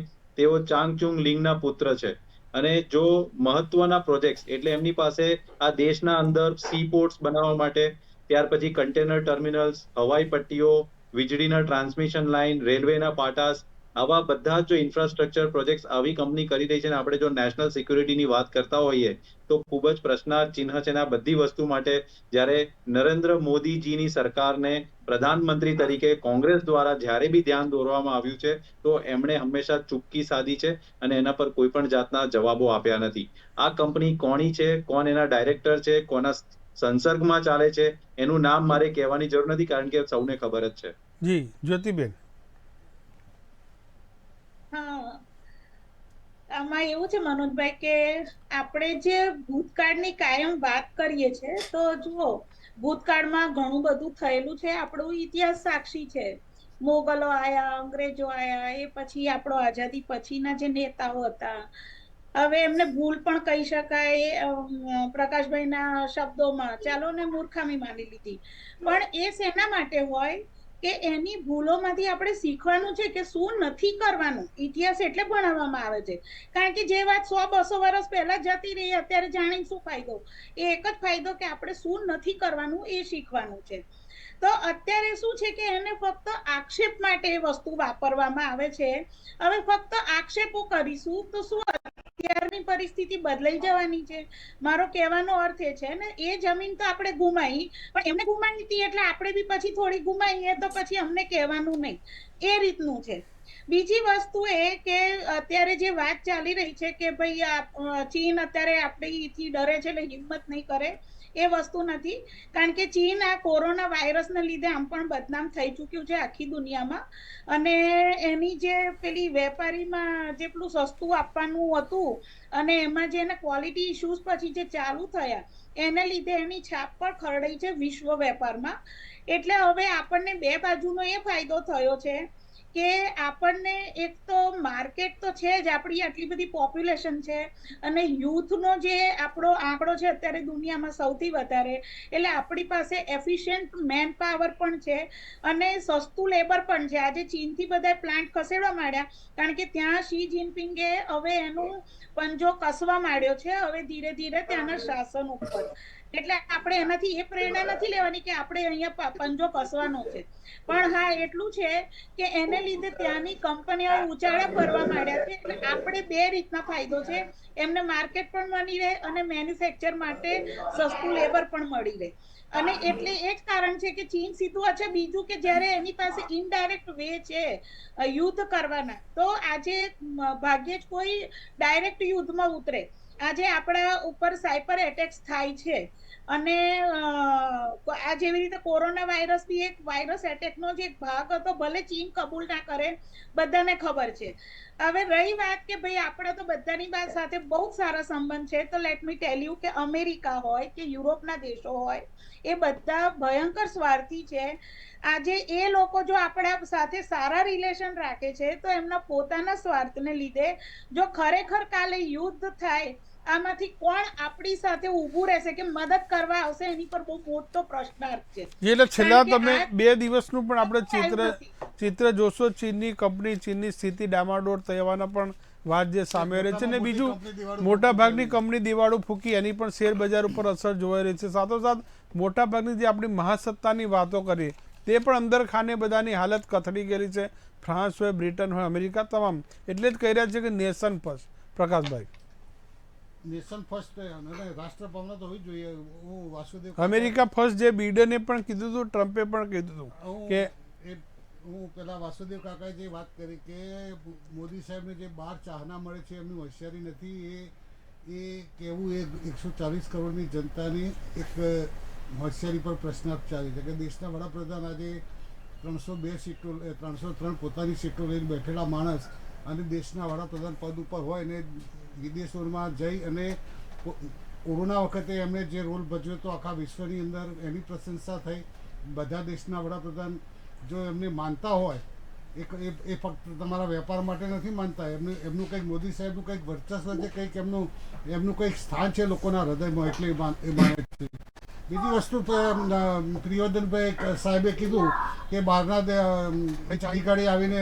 તેઓ ચાંગચુંગ લિંગના પુત્ર છે. અને જો મહત્વના પ્રોજેક્ટ્સ એટલે એમની પાસે આ દેશના અંદર સી પોર્ટ્સ બનાવવા માટે, ત્યાર પછી કન્ટેનર ટર્મિનલ્સ, હવાઈ પટ્ટીઓ, વીજળીના ટ્રાન્સમિશન લાઇન, રેલવેના પાટાસ, આવા બધા જ જો ઇન્ફ્રાસ્ટ્રક્ચર પ્રોજેક્ટ્સ આવી કંપની કરી રહી છે, ને આપણે જો નેશનલ સિક્યુરિટીની વાત કરતા હોઈએ તો ખૂબ જ પ્રશ્નાર્થ ચિહ્ન છે. ને આ બધી વસ્તુ માટે જ્યારે નરેન્દ્ર મોદીજીની સરકારને પ્રધાનમંત્રી તરીકે કોંગ્રેસ દ્વારા જ્યારે બી ધ્યાન દોરવામાં આવ્યું છે, તો એમણે હંમેશા ચૂપકી સાધી છે અને એના પર કોઈ પણ જાતના જવાબો આપ્યા નથી. આ કંપની કોની છે, કોણ એના ડાયરેક્ટર છે, કોના સંસર્ગમાં ચાલે છે, એનું નામ મારે કહેવાની જરૂર નથી, કારણ કે સૌને ખબર જ છે. જી જ્યોતિબેન. હા, આમાં એવું છે મનોજભાઈ કે આપણે જે ભૂતકાળની કાયમ વાત કરીએ છીએ, તો જુઓ ભૂતકાળમાં ઘણું બધું થયેલું છે. આપણો ઇતિહાસ સાક્ષી છે. મોગલો આયા, અંગ્રેજો આયા, એ પછી આપણો આઝાદી પછીના જે નેતાઓ હતા, હવે એમને ભૂલ પણ કહી શકાય પ્રકાશભાઈના શબ્દોમાં, ચાલો ને મૂર્ખામી માની લીધી. પણ એ શેના માટે હોય કે એની ભૂલોમાંથી આપણે શીખવાનું છે કે શું નથી કરવાનું. ઇતિહાસ એટલે ભણાવવામાં આવે છે, કારણ કે જે વાત 100-200 વર્ષ પહેલા જતી રહી, અત્યારે જાણીને શું ફાયદો? એ એક જ ફાયદો કે આપણે શું નથી કરવાનું એ શીખવાનું છે. તો અત્યારે શું છે કે એને ફક્ત આક્ષેપ માટે એ વસ્તુ વાપરવામાં આવે છે. હવે ફક્ત આક્ષેપો કરીશું તો શું અત્યારની પરિસ્થિતિ બદલાઈ જવાની છે? મારો કહેવાનો અર્થ એ છે ને, એ જમીન તો આપણે ગુમાવી, પણ એમને ગુમાવી હતી એટલે આપણે બી પછી થોડી ગુમાવીએ તો પછી અમને કહેવાનું નહીં, એ રીતનું છે. બીજી વસ્તુ એ કે અત્યારે જે વાત ચાલી રહી છે કે ભાઈ ચીન અત્યારે આપણીથી ડરે છે એટલે હિંમત નહીં કરે, એ વસ્તુ નથી. કારણ કે ચીન આ કોરોના વાયરસને લીધે આમ પણ બદનામ થઈ ચૂક્યું છે આખી દુનિયામાં. અને એની જે પેલી વેપારીમાં જેટલું સસ્તું આપવાનું હતું અને એમાં જે એને ક્વોલિટી ઇશ્યુઝ પછી જે ચાલુ થયા, એને લીધે એની છાપ પણ ખરડાઈ છે વિશ્વ વેપારમાં. એટલે હવે આપણને બે બાજુનો એ ફાયદો થયો છે કે આપણને એક તો માર્કેટ તો છે જ, આપણી આટલી બધી પોપ્યુલેશન છે, અને યુથનો જે આપણો આંકડો છે અત્યારે દુનિયામાં સૌથી વધારે, એટલે આપણી પાસે એફિશિયન્ટ મેન પાવર પણ છે અને સસ્તું લેબર પણ છે. આજે ચીનથી બધા પ્લાન્ટ ખસેડવા માંડ્યા, કારણ કે ત્યાં શી જિનપિંગે હવે એનું પંજો કસવા માંડ્યો છે, હવે ધીરે ધીરે ત્યાંના શાસન ઉપર. એટલે આપણે એનાથી એ પ્રેરણા નથી લેવાની કે આપણે અહીંયા પંજો કસવાનો છે, પણ હા એટલું છે કે એને લીધે ત્યાંની કંપનીઓ ઉચાળા ફરવા માંડ્યા છે. એટલે આપણે બે રીતના ફાયદો છે, એમને માર્કેટ પણ મળી રહે અને મેન્યુફેક્ચર માટે સસ્તું લેબર પણ મળી રહે. અને એટલે એ જ કારણ છે કે ચીન સીધું છે. બીજું કે જ્યારે એની પાસે ઇનડાયરેક્ટ વે છે યુદ્ધ કરવાના, તો આજે ભાગ્યે જ કોઈ ડાયરેક્ટ યુદ્ધમાં ઉતરે. આજે આપણા ઉપર સાયબર એટેક્સ થાય છે, અને આ જેવી રીતે કોરોના વાયરસ બી એક વાયરસ એટેકનો જ એક ભાગ હતો, ભલે ચીન કબૂલ ના કરે, બધાને ખબર છે. હવે રહી વાત કે ભાઈ આપણા તો બધાની વાત સાથે બહુ સારા સંબંધ છે, તો લેટ મી ટેલ યુ કે અમેરિકા હોય કે યુરોપના દેશો હોય, એ બધા ભયંકર સ્વાર્થી છે. આજે એ લોકો જો આપણા સાથે સારા રિલેશન રાખે છે, તો એમના પોતાના સ્વાર્થને લીધે જો ખરેખર કાલે યુદ્ધ થાય, આમાંથી કોણ આપણી સાથે ઊભું રહેશે કે મદદ કરવા આવશે, એની પર બહુ મોટો પ્રશ્નાર્થ છે. એટલે છેલ્લા તમે 2 દિવસનું પણ આપણે ચિત્ર જોશો, ચીનની કંપની, ચીનની સ્થિતિ ડામાડોળ થવાના પણ વાત જે સામે રહી છે. ને બીજું, મોટા ભાગની કંપની દિવાળું ફૂકી, એની પણ શેર બજાર ઉપર અસર જોવાઈ રહી છે. સાથોસાથ મોટા ભાગની જે આપણી મહાસત્તાની વાતો કરીએ, તે પણ અંદર ખાને બધાની હાલત કથળી ગયેલી છે. ફ્રાન્સ હોય, બ્રિટન હોય, અમેરિકા, તમામ. એટલે જ કહી રહ્યા છે કે nation first. Prakashbhai, nation first અને રાષ્ટ્રભાવના તો હોવી જોઈએ. હું વાસુદેવ અમેરિકા ફર્સ્ટ જે બીડને પણ કીધું હતું, ટ્રમ્પે પણ કીધું હતું કે હું પેલા વાસુદેવ કાકાએ જે વાત કરી કે મોદી સાહેબને જે 12 ચાહના મળે છે, એમની હોશિયારી નથી, એ કહેવું એ 140 કરોડની જનતાની એક હોશિયારી પર પ્રશ્નાર્થ ચાલી છે કે દેશના વડાપ્રધાન આજે 302 સીટો 303 પોતાની સીટો લઈને બેઠેલા માણસ અને દેશના વડાપ્રધાન પદ ઉપર હોય ને વિદેશોમાં જઈ અને કોરોના વખતે એમણે જે રોલ ભજવ્યો તો આખા વિશ્વની અંદર એની પ્રશંસા થઈ. બધા દેશના વડાપ્રધાન જો એમને માનતા હોય એ ફક્ત તમારા વેપાર માટે નથી માનતા, એમનું કંઈક મોદી સાહેબનું કંઈક વર્ચસ્વ છે, કંઈક એમનું કંઈક સ્થાન છે લોકોના હૃદયમાં, એટલે એ માને છે. બીજી વસ્તુ પ્રિયોદનભાઈ સાહેબે કીધું કે બહારના ચાલી ગાડી આવીને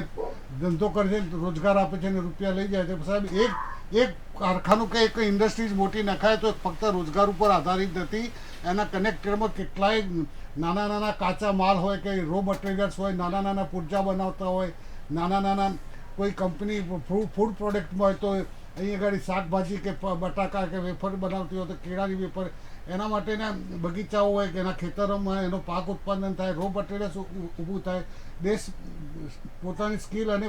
ધંધો કરે છે, રોજગાર આપે છે અને રૂપિયા લઈ જાય છે. સાહેબ એક કારખાનું કે એક ઇન્ડસ્ટ્રીઝ મોટી નખાય તો ફક્ત રોજગાર ઉપર આધારિત નથી. એના કનેક્ટેડમાં કેટલાય નાના કાચા માલ હોય કે રો મટીરિયલ્સ હોય, નાના પુર્જા બનાવતા હોય, નાના કોઈ કંપની ફૂડ પ્રોડક્ટમાં હોય તો અહીં આગળ શાકભાજી કે બટાકા કે વેફર બનાવતી હોય તો કેળાની વેફર, એના માટેના બગીચાઓ હોય કે એના ખેતરોમાં એનો પાક ઉત્પાદન થાય, રો મટીરિયલ્સ ઊભું થાય. દેશ પોતાની સ્કિલ અને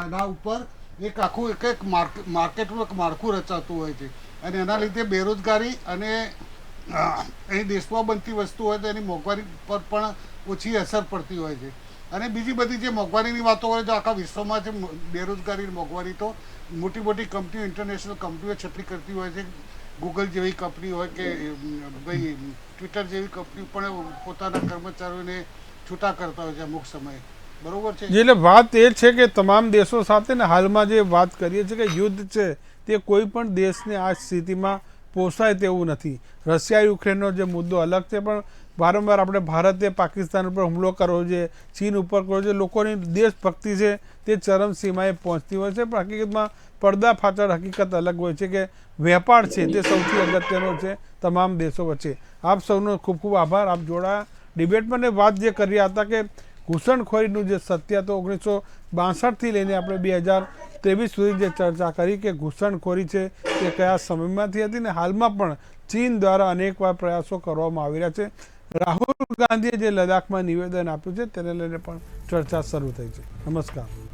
એના ઉપર એક આખું એક માર્કેટનું એક માળખું રચાતું હોય છે અને એના લીધે બેરોજગારી અને અહીં દેશમાં બનતી વસ્તુ હોય તો એની મોંઘવારી પર પણ ઓછી અસર પડતી હોય છે. અને બીજી બધી જે મોંઘવારીની વાતો હોય તો આખા વિશ્વમાં છે બેરોજગારી મોંઘવારી તો મોટી કંપનીઓ ઇન્ટરનેશનલ કંપનીઓ છટણી કરતી હોય છે. ગૂગલ જેવી કંપની હોય કે ભાઈ ટ્વિટર જેવી કંપની પણ પોતાના કર્મચારીઓને છૂટા કરતા હોય છે અમુક સમયે. બરોબર છે. એટલે વાત એ છે કે તમામ દેશો સાથે ને હાલમાં જે વાત કરીએ છીએ કે યુદ્ધ છે તે કોઈ પણ દેશને આ સ્થિતિમાં પોસાય તેવું નથી. રશિયા યુક્રેનનો જે મુદ્દો અલગ છે, પણ વારંવાર આપણે ભારતે પાકિસ્તાન ઉપર હુમલો કરવો છે, ચીન ઉપર કરવો છે, લોકોની દેશભક્તિ છે તે ચરમસીમાએ પહોંચતી હોય છે. પણ હકીકતમાં પડદા પાછળ હકીકત અલગ હોય છે કે વેપાર છે તે સૌથી અગત્યનો છે તમામ દેશો વચ્ચે. આપ સૌનો ખૂબ ખૂબ આભાર. આપ જોડાયા ડિબેટમાં ને વાત જે કરી રહ્યા હતા કે ઘૂસણખોરીનું જે સત્ય તો 1962થી લઈને આપણે 2023 સુધી જે ચર્ચા કરી કે ઘૂસણખોરી છે તે કયા સમયમાંથી હતી ને હાલમાં પણ ચીન દ્વારા અનેકવાર પ્રયાસો કરવામાં આવી રહ્યા છે. રાહુલ ગાંધીએ જે લદ્દાખમાં નિવેદન આપ્યું છે તેને લઈને પણ ચર્ચા શરૂ થઈ છે. નમસ્કાર.